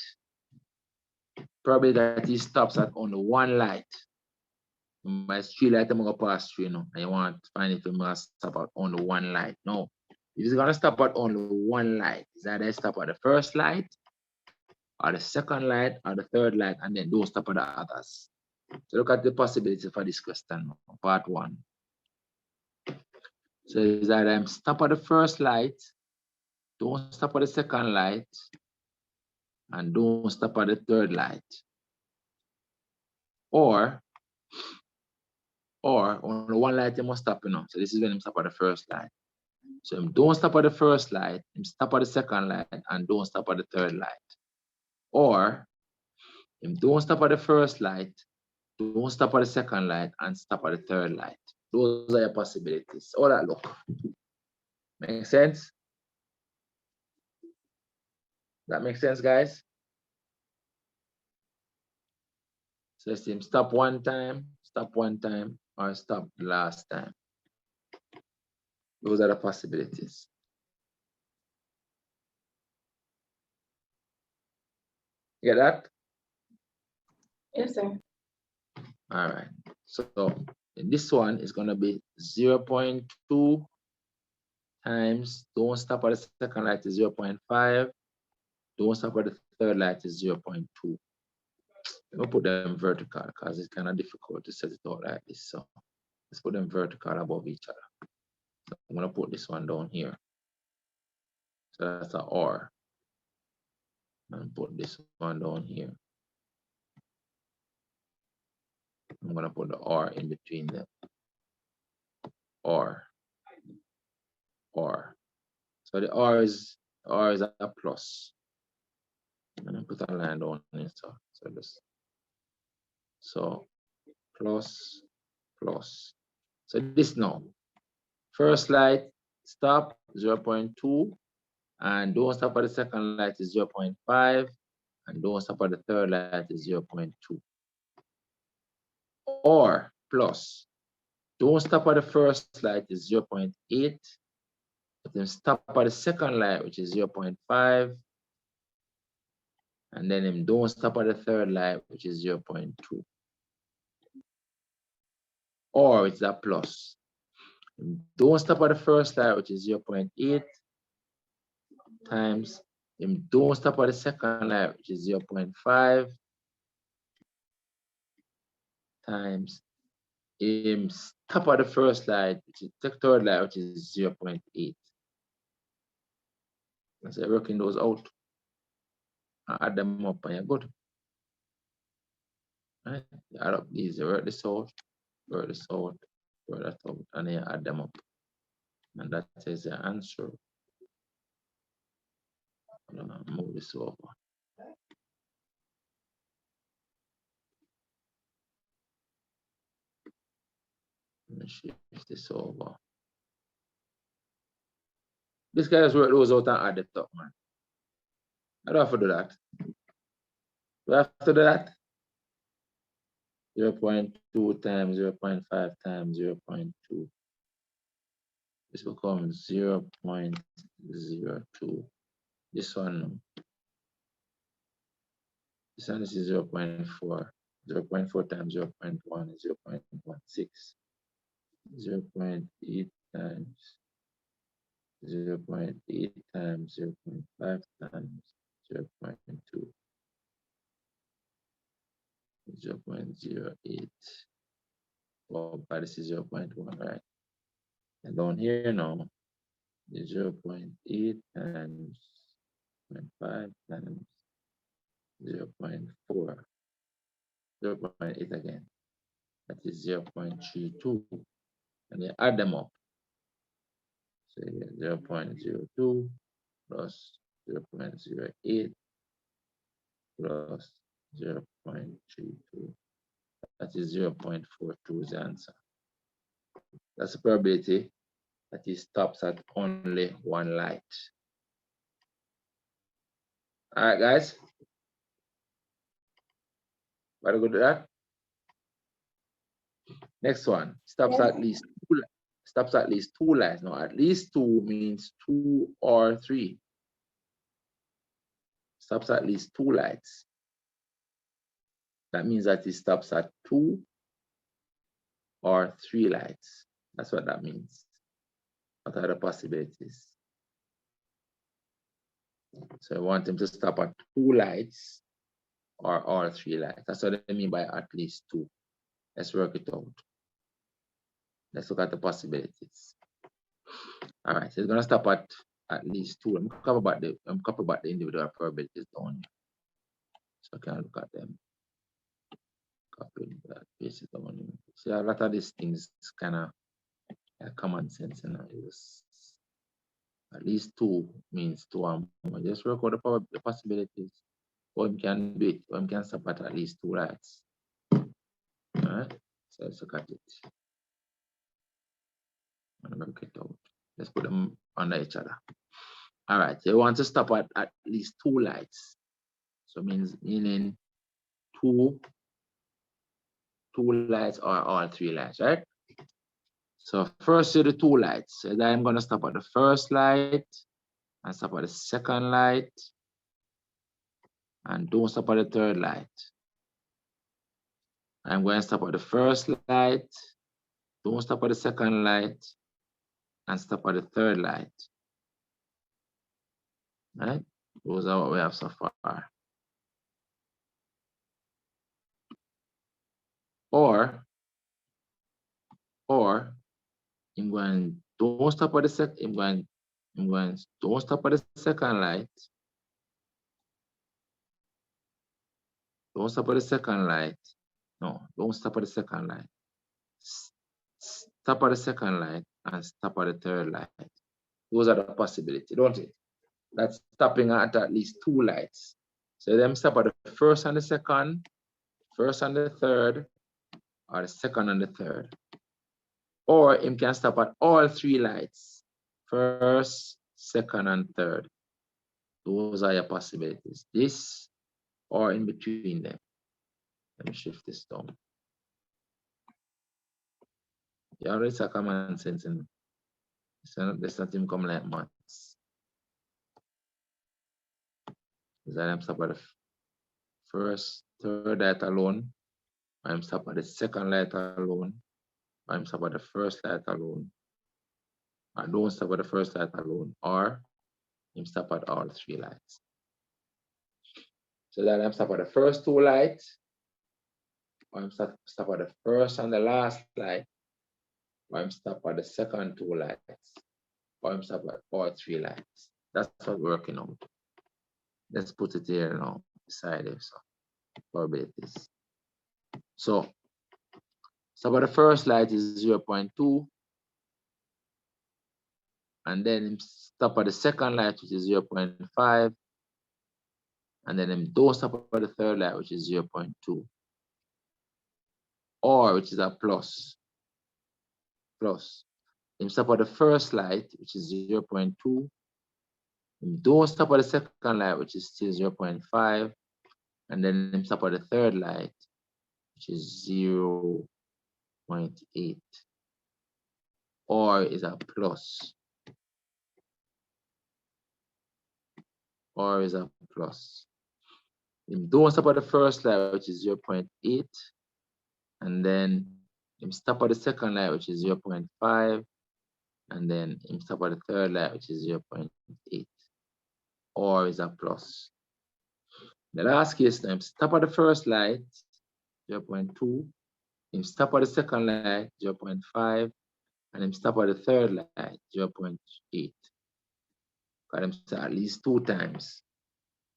Probability that he stops at only one light. My street light, I'm going to pass through, you know, and you want to find if he must stop at only one light. No. if it's gonna stop at only one light, it's either stop at the first light, or the second light, or the third light, and then don't stop at the others. So look at the possibility for this question, part 1. So it's either stop at the first light, don't stop at the second light, and don't stop at the third light. Or only one light you must stop, So this is when you stop at the first light. So don't stop at the first light, stop at the second light, and don't stop at the third light. Or don't stop at the first light, don't stop at the second light, and stop at the third light. Those are your possibilities. All that look. Make sense? That makes sense, guys? So let's see, stop one time, or stop the last time. Those are the possibilities. You get that? Yes, sir. All right. So this one is going to be 0.2 times, don't stop at the second light is 0.5, don't stop at the third light is 0.2. We'll put them vertical because it's kind of difficult to set it out like this. So let's put them vertical above each other. So I'm going to put this one down here. So that's an R. And put this one down here. I'm going to put the R in between them. R. So the R is a plus. And I put a line down here. So plus. So this now. First light, stop 0.2. And don't stop at the second light is 0.5. And don't stop at the third light is 0.2. Or plus, don't stop at the first light is 0.8. But then stop at the second light, which is 0.5. And then don't stop at the third light, which is 0.2. Or it's a plus. Don't stop at the first light, which is 0.8 times. Don't stop at the second light, which is 0.5 times. Stop at the first light, which is the third light, which is 0.8. So working those out. Add them up and you're good. Right? You add up these, you work this out, work that out, and then you add them up. And that is the answer. I'm gonna move this over. Let me shift this over. This guy has worked those out and add it up, man. I don't have to do that. Do I have to do that? 0.2 times 0.5 times 0.2. This becomes 0.02. This one, this is 0.4. 0.4 times 0.1 is 0.16. 0.8 times 0.8 times 0.5 times 0.2. 0.08. Oh, but this is 0.1, right? And down here now is 0.8 times 0.5 times 0.4. 0.8 again. That is 0.32. And you add them up. So you get 0.02 plus 0.08 plus 0.32. That is 0.42 is the answer. That's the probability that it stops at only one light. All right, guys. Very good at that. Next one, stops at least two. Stops at least two lights. Now, at least two means 2 or 3. Stops at least 2 lights. That means that it stops at 2 or 3 lights. That's what that means. What are the possibilities? So I want him to stop at 2 lights or all 3 lights. That's what I mean by at least 2. Let's work it out. Let's look at the possibilities. All right, so it's gonna stop at least 2. I'm copy about the individual probabilities down here. So I can look at them. Copy that, paste it down here. See, a lot of these things kind of common sense, and at least 2 means 2 or more. Just work out the possibilities. One can do it. One can stop at least 2 lights. All right. So let's look at it. I'm gonna work it out. Let's put them under each other. All right. So you want to stop at least 2 lights. So meaning two lights or all 3 lights, right? So first to the 2 lights. So I'm gonna stop at the first light and stop at the second light. And don't stop at the third light. I'm going to stop at the first light, don't stop at the second light, and stop at the third light. Right? Those are what we have so far. Or I'm going don't stop at the second. Don't stop at the second light. Don't stop at the second light. No, don't stop at the second light. Stop at the second light and stop at the third light. Those are the possibilities, don't it? That's stopping at least 2 lights. So them stop at the first and the second, first and the third, or the second and the third. Or him can stop at all 3 lights, first, second, and third. Those are your possibilities. This or in between them. Let me shift this down. You already saw common sense in this not even come like maths. Is that I'm stop at the first, third light alone. I'm stop at the second light alone. I'm stop at the first light alone. I don't stop at the first light alone, or I'm stop at all 3 lights. So that I'm stop at the first 2 lights, or I'm stop at the first and the last light, or I'm stop at the second 2 lights, or I'm stop at all 3 lights. That's what we're working on. Let's put it here now beside it. So probabilities. So stop at the first light is 0.2. And then stop at the second light, which is 0.5. And then don't stop at the third light, which is 0.2. Or which is a plus. Stop at the first light, which is 0.2. Don't stop at the second light, which is still 0.5. And then stop at the third light, which is 0.8. Or is a plus. Or is a plus. Don't stop at the first light, which is 0.8. And then stop at the second light, which is 0.5. And then stop at the third light, which is 0.8. Or is a plus. The last case, stop at the first light, 0.2. Stop at the second light, 0.5. And stop at the third light, 0.8. Because at least 2 times.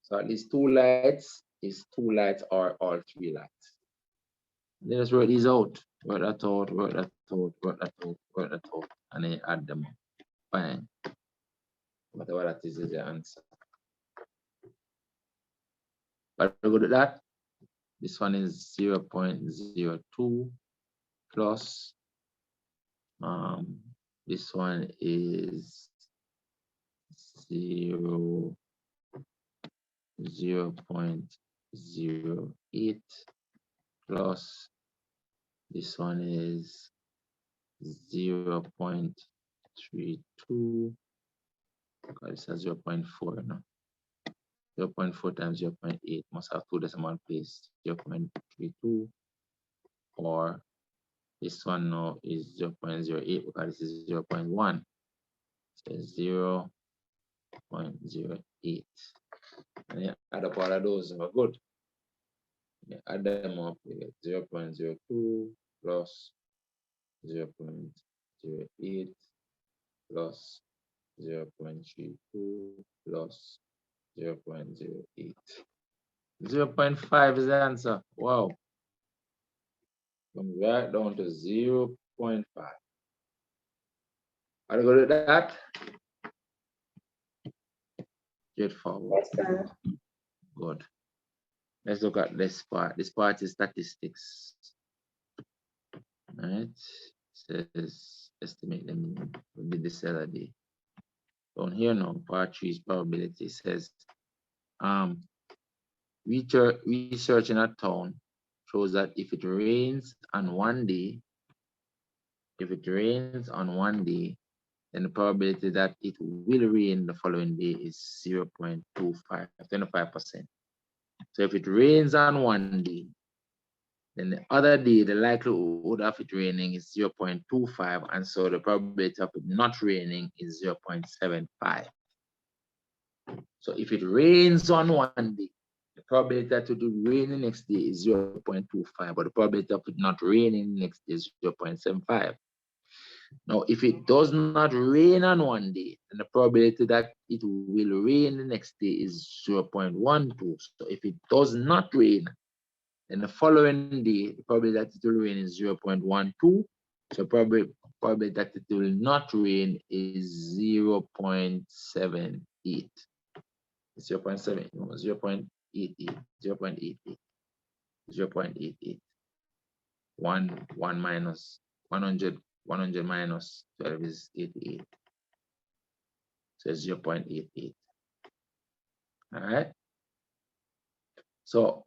So at least 2 lights is 2 lights or all 3 lights. Then just work these out. Work that out, work that out, work that out, work that out. And then add them up. Fine. Whatever that is the answer. But we're good at that. This one is 0.02 plus. This one is 0.08 plus. This one is 0.32. It's a 0.4 now. 0.4 times 0.8 must have 2 decimal places. 0.32. Or this one now is 0.08 because this is 0.1. So 0.08. And you add up all of those, are good. You add them up, you get 0.02 plus 0.08 plus 0.32 plus 0.08. 0.5 is the answer. Wow. Comes right down to 0.5. Are you good at that? Straightforward. Yes, sir. Good. Let's look at this part. This part is statistics. All right. Says estimate the mean. We did this other day. Down here now, part 3 is probability. It says research in a town shows that if it rains on one day, then the probability that it will rain the following day is 0.25, 25%. So if it rains on one day, then the other day, the likelihood of it raining is 0.25, and so the probability of it not raining is 0.75. So if it rains on one day, the probability that it will rain the next day is 0.25, but the probability of it not raining the next day is 0.75. Now, if it does not rain on one day, then the probability that it will rain the next day is 0.12. So if it does not rain, then the following day, the probability that it will rain is 0.12. So probability that it will not rain is 0.78. 0.7, no, 0.88, 0.88, 0.88. 1 minus 100 minus 12 is 88. So it's 0.88. All right. So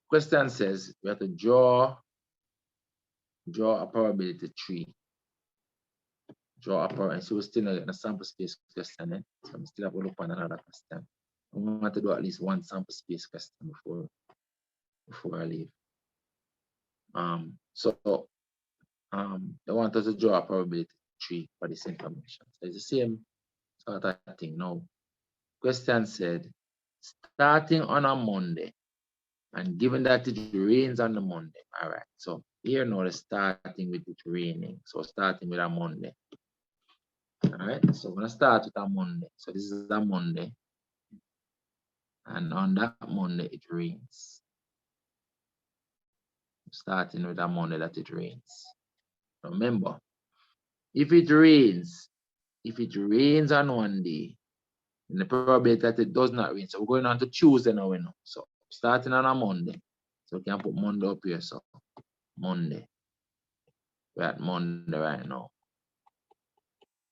question says we have to draw a probability tree. Draw a probability. So we're still in a sample space question. So I'm still have to look on another question. I want to do at least one sample space question before I leave. They want us to draw a probability tree for this information. So it's the same sort of thing now. Question said, starting on a Monday, and given that it rains on the Monday, all right. So here now they're starting with it raining. So starting with a Monday. All right. So we're gonna start with a Monday. So this is a Monday. And on that Monday it rains. Starting with a Monday that it rains. Remember, if it rains on one day, then the probability that it does not rain. So we're going on to Tuesday now, we know. So starting on a Monday. So we can put Monday up here. So Monday. We're at Monday right now.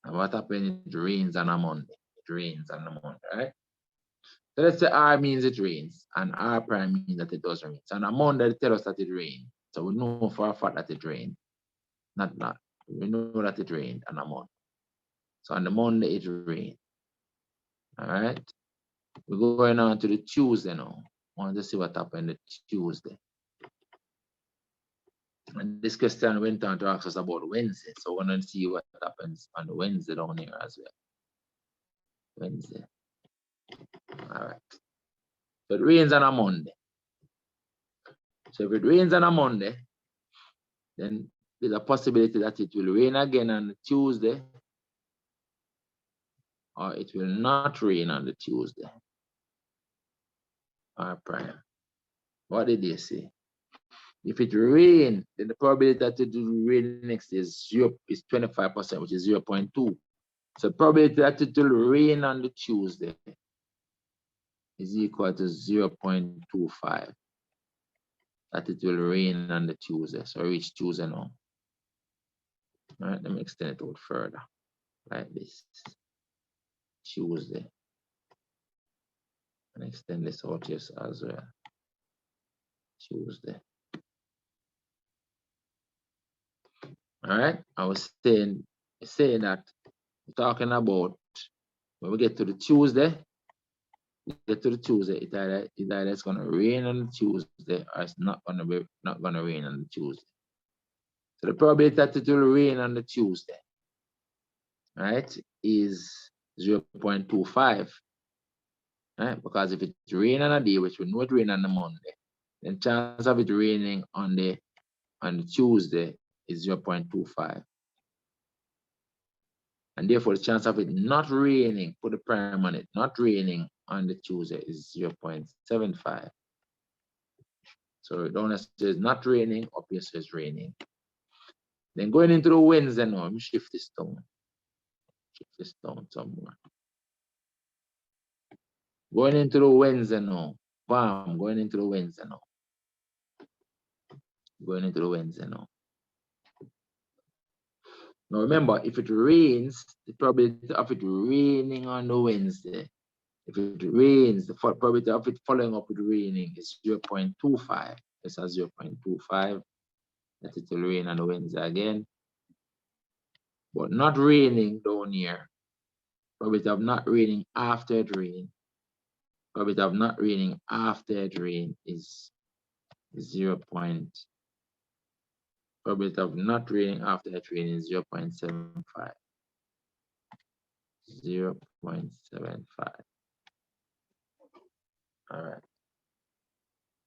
And what happens? It rains on a Monday. It rains on a Monday, right? So let's say R means it rains, and R prime means that it doesn't rain. So on a Monday, they tell us that it rained. So we know for a fact that it rained. Not. We know that it rained on a Monday. So on the Monday, it rained. All right. We're going on to the Tuesday now. I want to see what happened the Tuesday. And this question went on to ask us about Wednesday. So we're going to see what happens on the Wednesday down here as well. Wednesday. All right. So it rains on a Monday. So if it rains on a Monday, then there's a possibility that it will rain again on the Tuesday, or it will not rain on the Tuesday. R prime. What did they say? If it rains, then the probability that it will rain next is 25%, which is 0.2. So probability that it will rain on the Tuesday is equal to 0.25. That it will rain on the Tuesday. So reach Tuesday now. All right, let me extend it out further. Like this. Tuesday. And extend this out here as well. Tuesday. All right. I was saying that we're talking about when we get to the Tuesday, it either it's gonna rain on the Tuesday or it's not gonna rain on the Tuesday. So the probability that it will rain on the Tuesday, right, is 0.25. right? Because if it rain on a day, which we know it rain on the Monday, then chance of it raining on the Tuesday is 0.25. And therefore the chance of it not raining, put the prime on it, not raining on the Tuesday is 0.75. So down here says not raining, up here says raining. Then going into the Wednesday now, let me shift this down. Shift this down somewhere. Going into the Wednesday now. Bam, going into the Wednesday now. Going into the Wednesday now. Now remember, if it rains, the probability of it raining on the Wednesday, if it rains, the probability of it following up with raining is 0.25. This is 0.25. That it will rain on the Wednesday again. But not raining down here. Probability of not raining after it rain. Probability of not raining after it rain is 0. Probability of not raining after it rain is 0.75. 0.75. All right.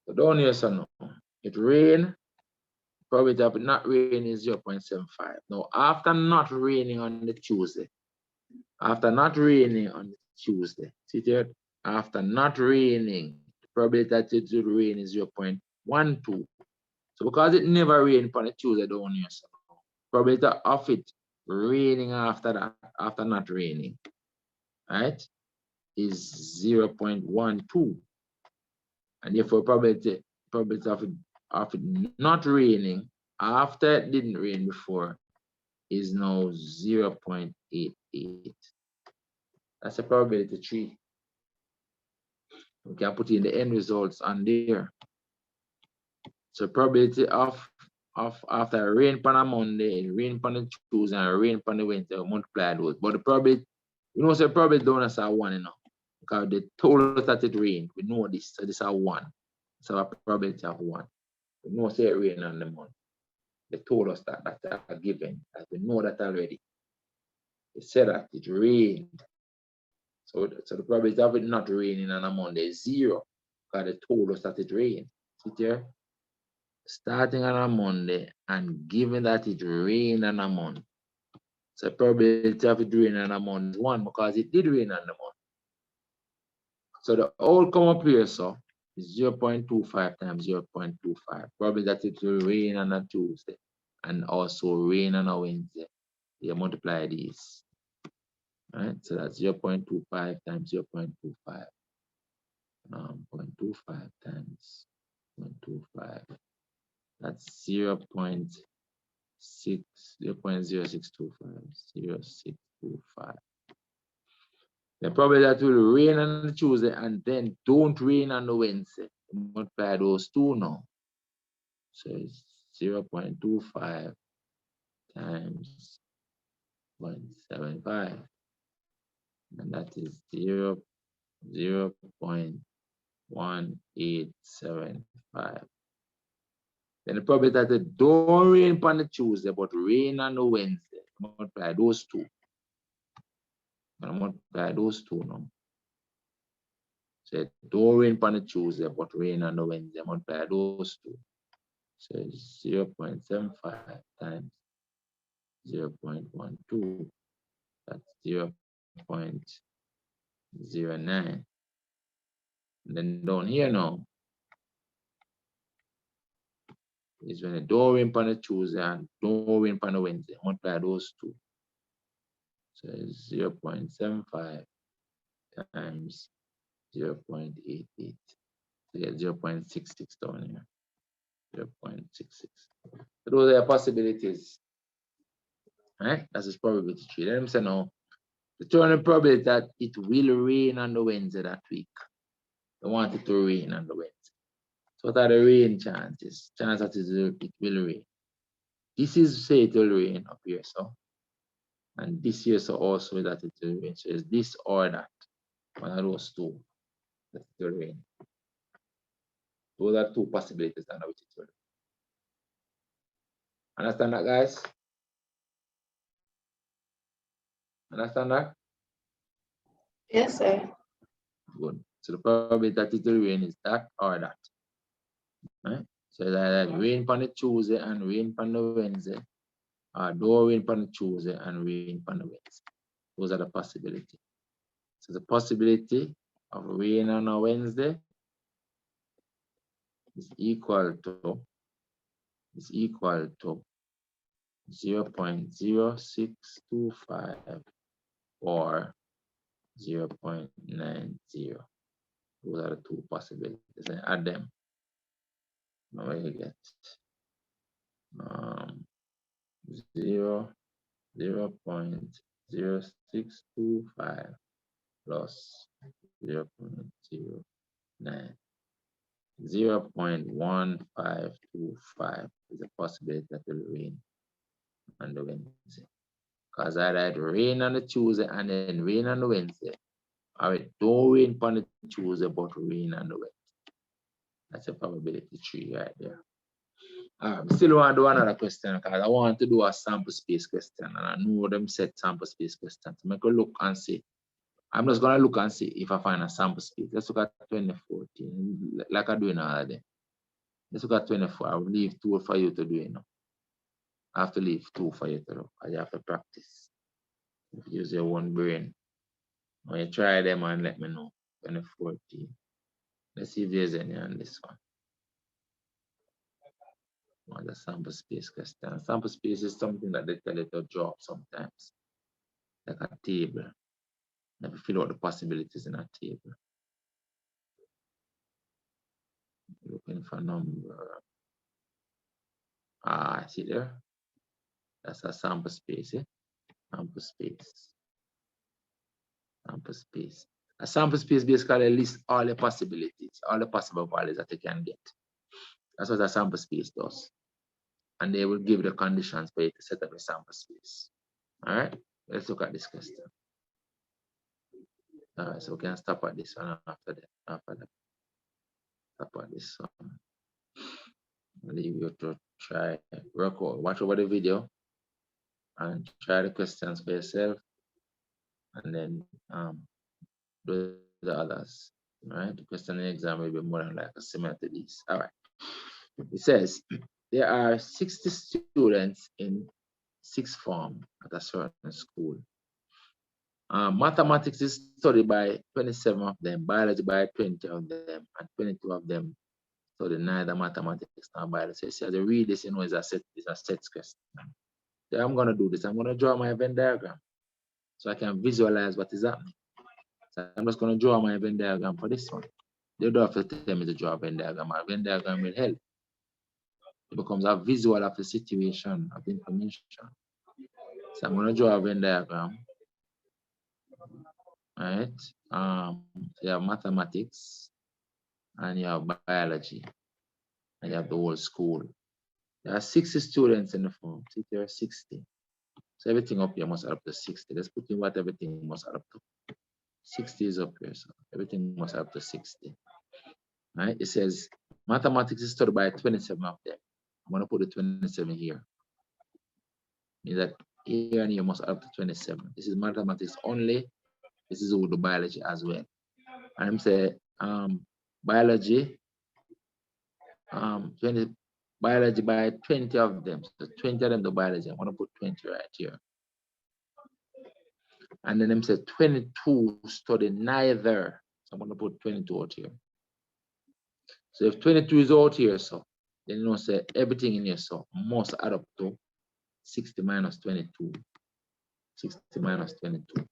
So down here, so now it rain. Probability of it not raining is 0.75. Now, after not raining on the Tuesday, after not raining on the Tuesday, see there? After not raining, the probability that it will rain is 0.12. So because it never rained on the Tuesday down here, so probability of it raining after that, after not raining, right, is 0.12. And therefore probability of it not raining after it didn't rain before is now 0.88. That's a probability 3. We can put in the end results on there. So probability of after rain on a Monday, rain on a Tuesday, and rain on the Wednesday, multiply those. But the probability, you know, so probability don't as a 1, you know, because they told us that it rained. We know this, so this is a 1. So a probability of 1. We know say it rain on the month. They told us that that's a given, that we know that already. They said that it rained. So the probability of it not raining on a Monday is 0, because they told us that it rained. See there? Starting on a Monday and given that it rained on a month. So the probability of it raining on a month is 1, because it did rain on the month. So the outcome up here, so is 0.25 times 0.25. Probably that it will rain on a Tuesday and also rain on a Wednesday. You multiply these. Right? So that's 0.25 times 0.25. 0.25 times 0.25. That's 0.0625. 0.0625. Then probably that will rain on the Tuesday and then don't rain on the Wednesday. Multiply those two now. So it's 0.25 times 0.75. And that is 0.1875. Then the probability that it don't rain on the Tuesday, but rain on the Wednesday. Multiply those two. I'm going to multiply those two now. So it don't rain on the Tuesday, but rain on the Wednesday. Multiply those two. So it's 0.75 times 0.12. That's 0.09. And then down here now is when it don't rain on the Tuesday and don't rain on the Wednesday. Multiply those two. So it's 0.75 times 0.88. So you get 0.66 down here. 0.66. So those are possibilities. Right? That's its probability 3. Let me say now, the turning probability that it will rain on the Wednesday that week. They want it to rain on the Wednesday. So what are the rain chances? Chance that it will rain. This is say it will rain up here, so. And this here so also that it will rain. So it's this or that. One of those two that it will rain. Those are two possibilities that it will rain. Understand that, guys? Understand that? Yes, sir. Good. So the probability that it will rain is that or that. Right? So that rain on the Tuesday and rain on the Wednesday, or don't rain on the Tuesday and rain on the Wednesday. Those are the possibilities. So the possibility of rain on a Wednesday is equal to 0.0625 or 0.90. Those are the two possibilities. And add them. Now you get 0.0625 plus 0.09. 0.1525 is a possibility that will rain on the Wednesday. Because I had rain on the Tuesday and then rain on the Wednesday. All right, don't rain on the Tuesday, but rain on the Wednesday. That's a probability 3 right there. All right, I still want to do another question because I want to do a sample space question, and I know them set sample space questions. So make a look and see. I'm just going to look and see if I find a sample space. Let's look at 2014, like I do in all of them. Let's look at 24. I will leave 2 for you to do it now. I have to leave 2 for you to do. You have to practice. If you use your own brain. When you try them and let me know. 2014. Let's see if there's any on this one. On the sample space question. Sample space is something that they tell you to draw sometimes. Like a table. Let me fill out the possibilities in a table. Looking for number. See there? That's a sample space, eh? Sample space. Sample space. A sample space basically lists all the possibilities, all the possible values that you can get. That's what a sample space does. And they will give the conditions for you to set up a sample space. All right, let's look at this question. All right, so we can stop at this one after that. Stop at this one. I'll leave you to try, work out, watch over the video and try the questions for yourself, and then do the others. All right, the question in the exam will be more than like similar to this. All right, it says there are 60 students in 6th form at a certain school. Mathematics is studied by 27 of them, biology by 20 of them, and 22 of them study neither mathematics nor biology. So as you read this, you know, it's a set question. So I'm gonna do this. I'm gonna draw my Venn diagram so I can visualize what is happening. So I'm just gonna draw my Venn diagram for this one. They don't have to tell me to draw a Venn diagram. My Venn diagram will help. It becomes a visual of the situation, of the information. So I'm gonna draw a Venn diagram. Right? You have mathematics and you have biology and you have the whole school. There are 60 students in the form. See, there are 60. So everything up here must add up to 60. Let's put in what everything must add up to. 60 is up here, so everything must add up to 60. Right? It says mathematics is studied by 27 of them. I'm gonna put the 27 here. Means that here and here must add up to 27. This is mathematics only. This is all the biology as well. And I'm saying biology, 20 biology by 20 of them. So 20 of them the biology. I'm gonna put 20 right here. And then I'm saying 22 study neither. So I'm gonna put 22 out here. So if 22 is out here, so then you know say everything in here so must add up to 60 minus 22. 60 minus 22.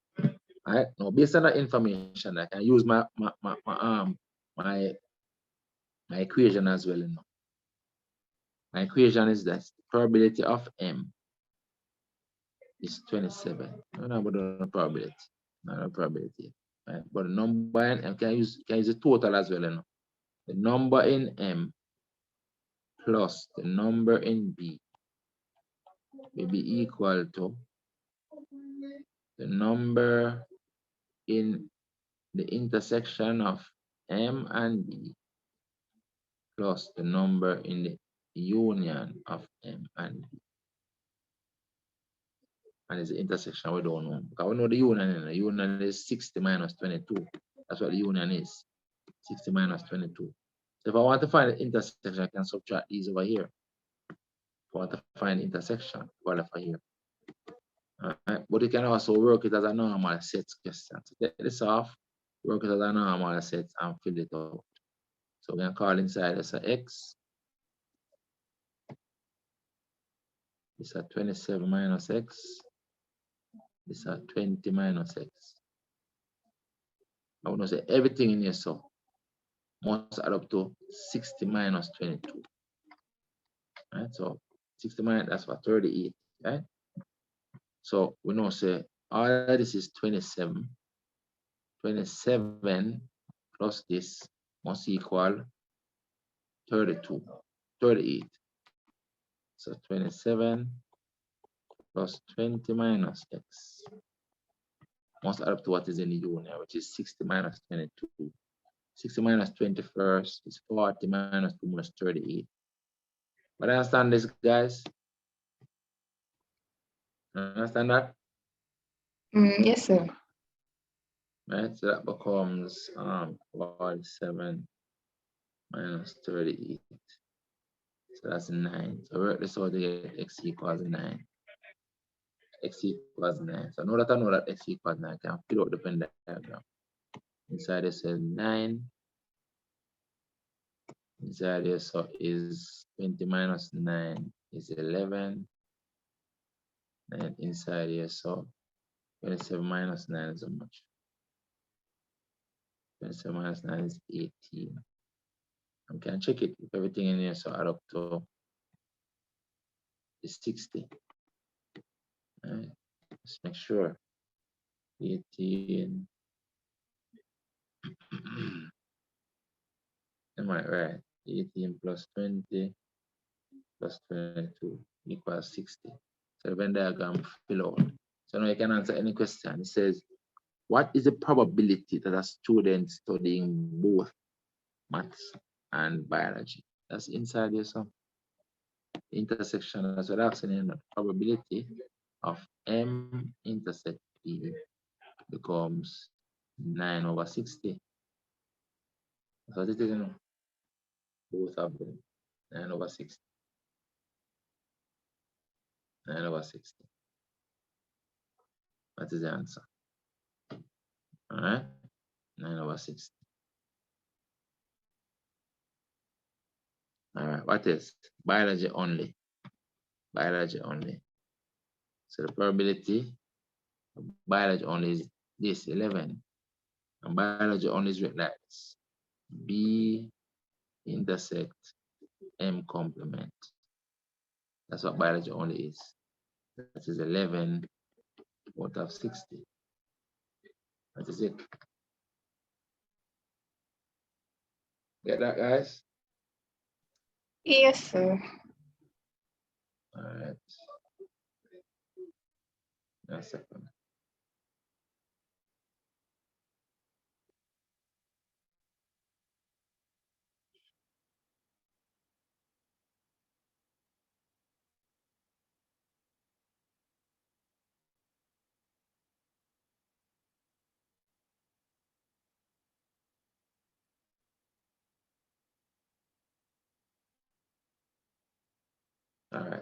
All right. Now based on that information, I can use my equation as well. You know. My equation is that probability of M is 27. No, but no probability. No probability. Right? But the number in M can use the total as well. You know. The number in M plus the number in B will be equal to the number in the intersection of M and B plus the number in the union of M and B. And it's the intersection we don't know. Because we know the union is 60 minus 22. That's what the union is. 60 minus 22. So if I want to find the intersection, I can subtract these over here. If I want to find the intersection, qualify here. All right, but you can also work it as a normal set question. So take this off, work it as a normal set and fill it out. So we can call inside this a x. This is 27 minus x. This is 20 minus x. I want to say everything in here, so must add up to 60 minus 22. Right, so 60 minus, that's what 38, right? So we know say all of this is 27. 27 plus this must equal 32, 38. So 27 plus 20 minus x must add up to what is in the union, which is 60 minus 22. 60 minus 21st is 40 minus 2 minus 38. But understand this, guys? Understand that? Yes, sir. Right, so that becomes 47 minus 38. So that's 9. So work this out to get x equals 9. X equals 9. So now that I know that x equals 9, I can fill out the Venn diagram. Inside it says 9. Inside here so is 20 minus 9 is 11. And inside here so 27 minus 9 is how much? 27 minus 9 is 18. You can check it if everything in here so add up to is 60. Right. Let's make sure. 18. Am I right? 18 plus 20 plus 22 equals 60. So the Venn diagram fill out. So now you can answer any question. It says, what is the probability that a student studying both maths and biology? That's inside here, so intersection. That's what I'm saying. The probability of M intersect P becomes 9 over 60. That's what it is, you know. Both of them. 9 over 60. 9 over 60. That is the answer. All right? 9 over 60. All right, what is biology only? Biology only. So the probability of biology only is this 11. And biology only is written like this. B intersect M complement. That's what biology only is. That is 11 out of 60. That is it. Get that, guys? Yes, sir. All right. A second. All right.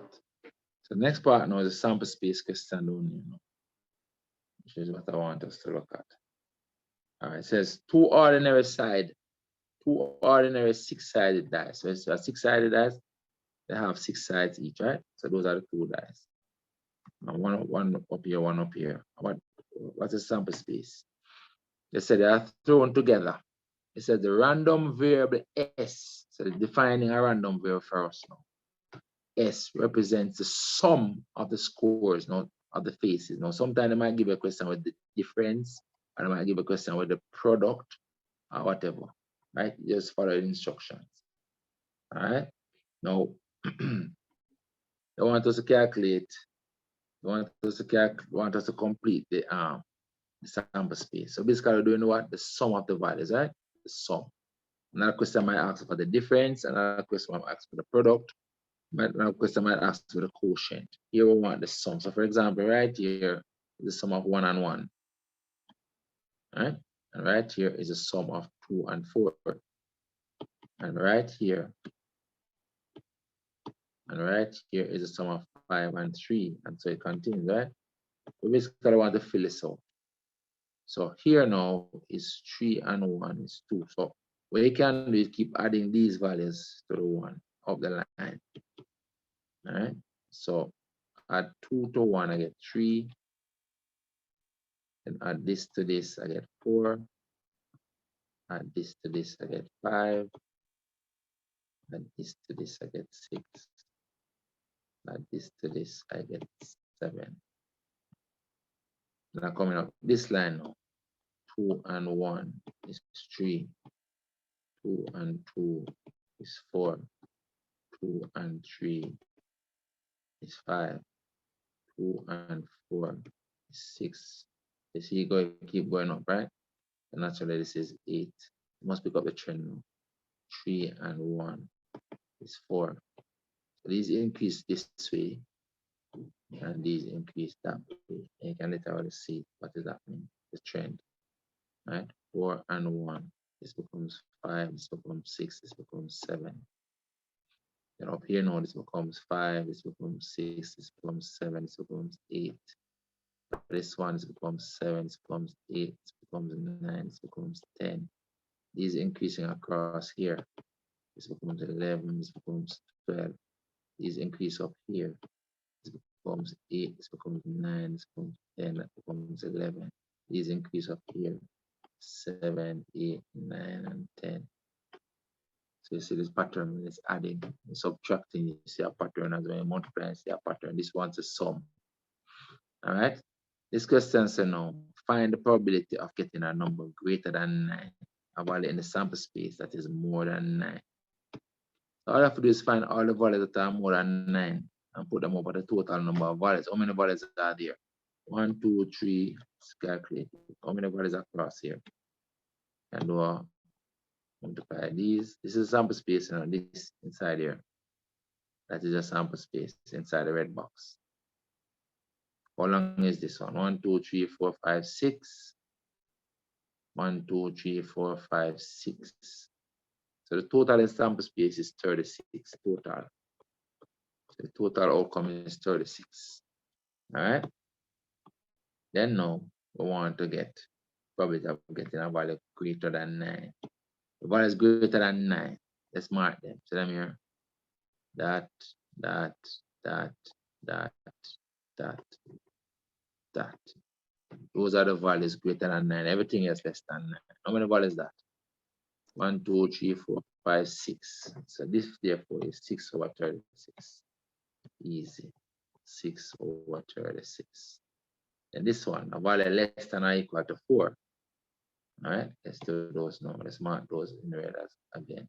So the next part now is a sample space question only, which is what I want us to look at. All right, it says two ordinary 6-sided dice. So it's a 6-sided dice, they have 6 sides each, right? So those are the 2 dice. And one up here, one up here. What's the sample space? They said they are thrown together. It said the random variable S. So they're defining a random variable for us now. S represents the sum of the scores, not of the faces. Now, sometimes they might give a question with the difference, or they might give a question with the product, or whatever, right? Just follow the instructions. All right. Now, they want us to calculate. They want us to complete the sample space. So basically, we're doing what? The sum of the values, right? The sum. Another question might ask for the difference. Another question might ask for the product. Another question might ask for the quotient. Here we want the sum. So for example, right here is the sum of 1 and 1. All right? And right here is the sum of 2 and 4. And right here is a sum of 5 and 3. And so it continues, right? We basically want to fill this out. So here now is 3 and 1 is 2. So what you can do is keep adding these values to the 1 of the line. All right. So add 2 to 1, I get 3. And add this to this, I get 4. Add this to this, I get 5. Add this to this, I get 6. Add this to this, I get 7. Now coming up this line now, 2 and 1 is 3. 2 and 2 is 4. 2 and 3 is 5. 2 and 4 is 6. You see, keep going up, right? And naturally, this is 8. You must pick up the trend now. 3 and 1 is 4. So these increase this way, and these increase that way. And you can literally see what is happening, the trend, right? 4 and 1. This becomes 5. This becomes 6. This becomes 7. And up here now, this becomes 5. This becomes 6. This becomes 7. This becomes 8. This one becomes 7, this becomes 8, this becomes 9, this becomes 10. These increasing across here. This becomes 11, this becomes 12. These increase up here. This becomes 8, this becomes 9, this becomes 10, that becomes 11. These increase up here. 7, 8, 9, and 10. So you see this pattern when it's adding, and subtracting, you see a pattern. As when you multiply, you see a pattern. This one's a sum. All right. This question says now, find the probability of getting a number greater than 9, a value in the sample space that is more than 9. So all I have to do is find all the values that are more than 9 and put them over the total number of values. How many values are there? 1, 2, 3, let's calculate. How many values are across here? And multiply these. This is a sample space, and this inside here. That is a sample space inside the red box. How long is this one? 1, 2, 3, 4, 5, 6. 1, 2, 3, 4, 5, 6. So the total in sample space is 36 total. So the total outcome is 36. All right. Then now we want to get probability of getting a value greater than 9. The value is greater than 9. Let's mark them. So them here. That. Those are the values greater than 9. Everything else less than 9. How many values is that? 1, 2, 3, 4, 5, 6. So this therefore is 6 over 36. Easy. 6 over 36. And this one, a value less than or equal to 4. All right, let's do those now. Let's mark those in red again.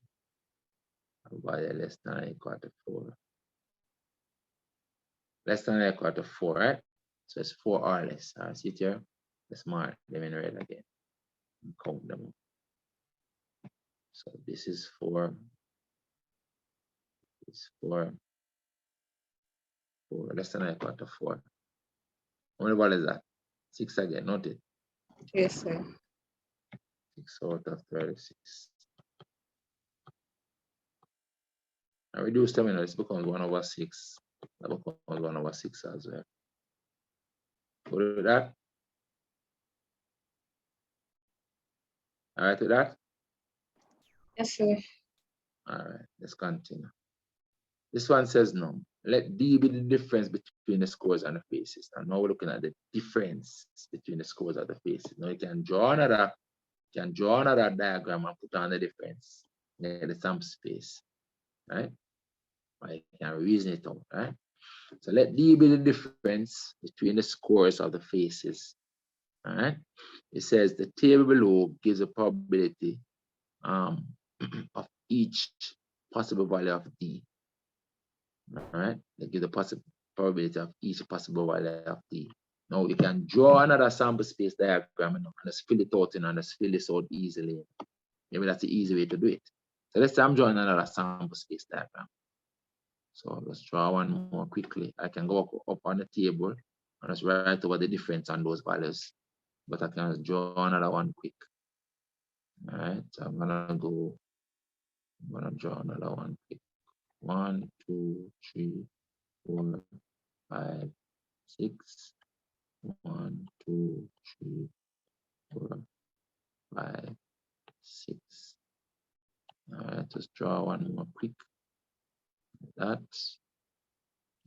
A value less than or equal to 4. Less than or equal to 4, right? So it's 4 or less. All right, see it here? Let's mark them in red again and count them. So this is 4. It's 4. 4 less than or equal to 4. How many values is that? 6 again, note it. Yes, sir. 6 out of 36. And reduce them, this becomes 1 over 6. That becomes 1 over 6 as well. Go to that. All right with that? Yes, sir. All right, let's continue. This one says no. Let D be the difference between the scores and the faces. And now we're looking at the difference between the scores and the faces. Now you can draw another diagram and put on the difference. Get the sample space, right? Or you can reason it out, right? So let D be the difference between the scores of the faces. All right. It says the table below gives a probability of each possible value of D. All right. They give the probability of each possible value of D. Now you can draw another sample space diagram and just fill it out and just fill this out easily. Maybe that's the easy way to do it. So let's say I'm drawing another sample space diagram. So let's draw one more quickly. I can go up on the table and just write over the difference on those values. But I can draw another one quick. All right, so I'm gonna draw another one. Pick 1, 2, 3, 4, 5, 6. 1, 2, 3, 4, 5, 6. All right, just draw one more quick. That.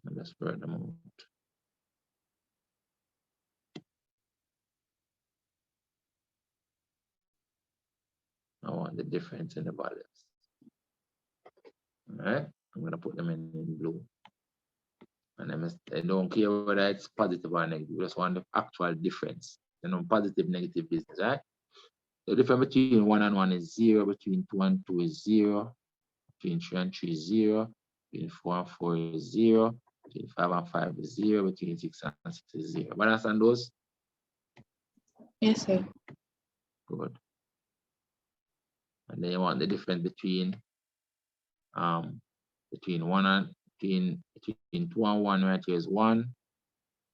And let's spread them out. I want the difference in the values. All right, I'm gonna put them in blue. And I don't care whether it's positive or negative. I just want the actual difference. You know, positive, negative business, right? The difference between 1 and 1 is 0, between 2 and 2 is 0, between 3 and 3 is 0, between 4 and 4 is 0, between 5 and 5 is 0, between 6 and 6 is 0. But understand those? Yes, sir. Good. And then you want the difference between 1 and between 2 and 1 right here is 1,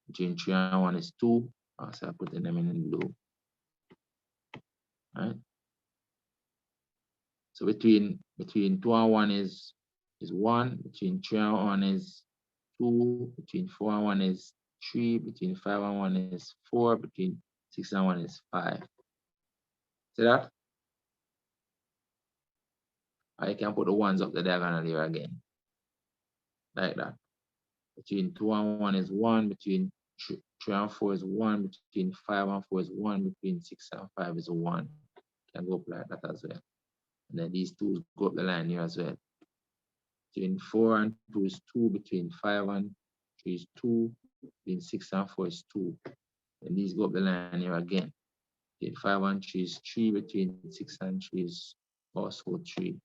between 3 and 1 is 2. So I'm putting them in blue. Right? So between 2 and 1 is 1, between 3 and 1 is 2, between 4 and 1 is 3, between 5 and 1 is 4, between 6 and 1 is 5. See that? I can put the ones up the diagonal here again. Like that. Between 2 and 1 is 1, between 3 and 4 is 1, between 5 and 4 is 1, between 6 and 5 is 1. Can go up like that as well. And then these two go up the line here as well. Between 4 and 2 is 2, between 5 and 3 is 2, between 6 and 4 is 2. And these go up the line here again. Between 5 and 3 is 3, between 6 and 3 is also 3.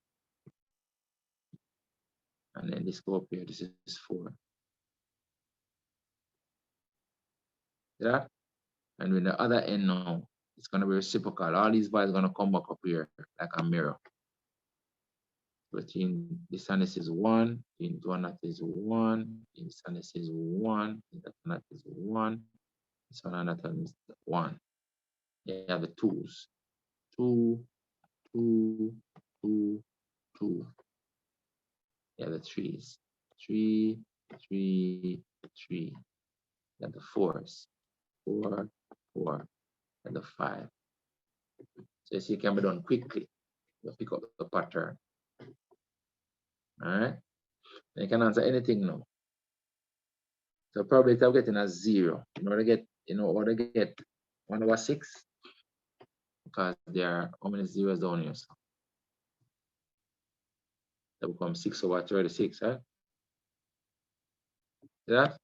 And then this go up here, this is 4. See that? And with the other end now, it's going to be reciprocal. All these values are going to come back up here like a mirror. Between this and this is 1, between 2 and that is 1, this and this is 1, that and that is 1, this one and that is 1. You have the 2's. 2, 2, 2, 2. You have the 3's. 3, 3, 3. You have the 4's. 4, 4, and the 5. So you see, it can be done quickly. You pick up the pattern. All right. And you can answer anything now. So probability of getting a 0. In order to get 1 over 6, because there are how many zeros down here? So that becomes 6 over 36, right? See that?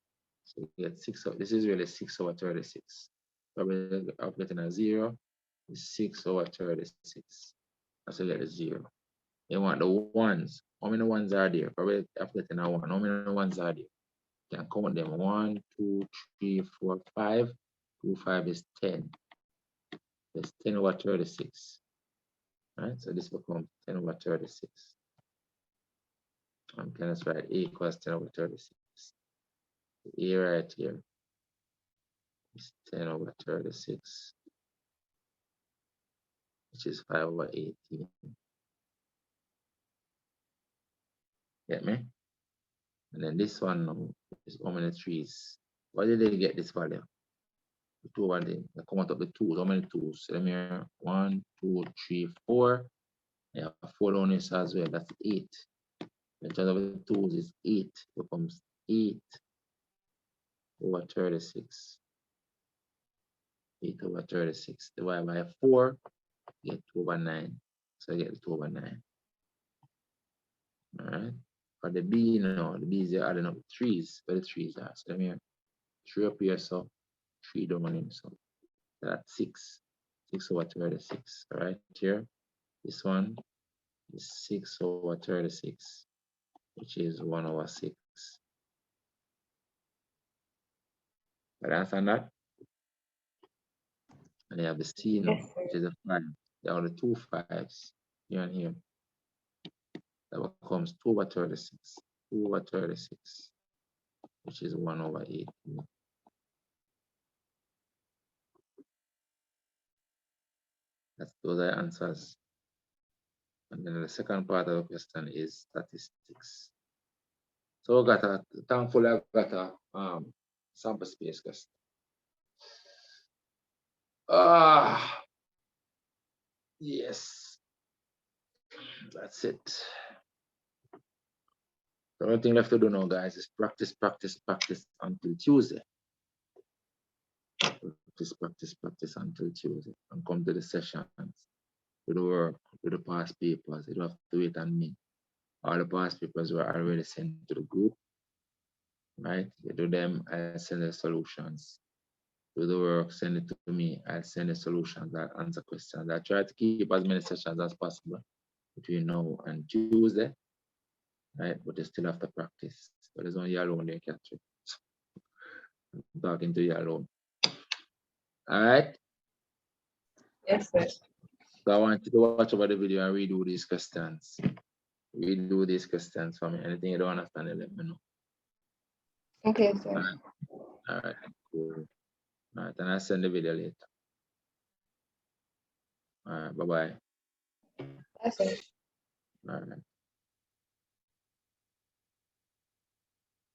So we get 6 over, this is really 6 over 36. Probability of getting a 0 is 6 over 36. That's a get 0. You want the ones. How many ones are there? Probability of getting a 1. How many ones are there? You can count them. 1, 2, 3, 4, 5. 2, 5 is 10. That's 10 over 36. Right? So this becomes 10 over 36. I'm going to write A equals 10 over 36. A right here is 10 over 36, which is 5 over 18. Get me? And then this one now is how many threes? Why did they get this value? The 2 over the, they come out of the 2s. How many 2s? So let me hear 1, 2, 3, 4. Yeah, 4 on this as well. That's 8. The choice of the 2s is 8. Becomes 8 over 36. 8 over 36 divided by 4, get 2 over 9. So I get 2 over 9. All right. For the B now, the B's are adding up the 3's, where the 3's are. So let me 3 up here, so 3 down in. So that's 6. 6 over 36. All right, here. This one is 6 over 36, which is 1 over 6. But understand that? And you have the C now, Yes, sir. which is a 5. There are the 2 5's here and here. That becomes 2 over 36. 2 over 36, which is 1 over 8. Those are answers. And then the second part of the question is statistics. So we got a, thankfully I got a sample space question. Yes, that's it. The only thing left to do now, guys, is practice, practice, practice until Tuesday. Practice until Tuesday, and come to the sessions, do the work, do the past papers. You don't have to wait on me. All the past papers were already sent to the group, right? You do them, I send the solutions. Do the work, send it to me, I'll send the solutions, I'll answer questions. I try to keep as many sessions as possible between now and Tuesday, right? But you still have to practice. So there's only you alone you catch it. I'm talking to you alone. All right? Yes, sir. So I want you to watch over the video and redo these questions. Redo these questions for me. Anything you don't understand, let me know. Okay, sir. All right, cool. All right, and I'll send the video later. All right, bye-bye. Yes, sir. All right.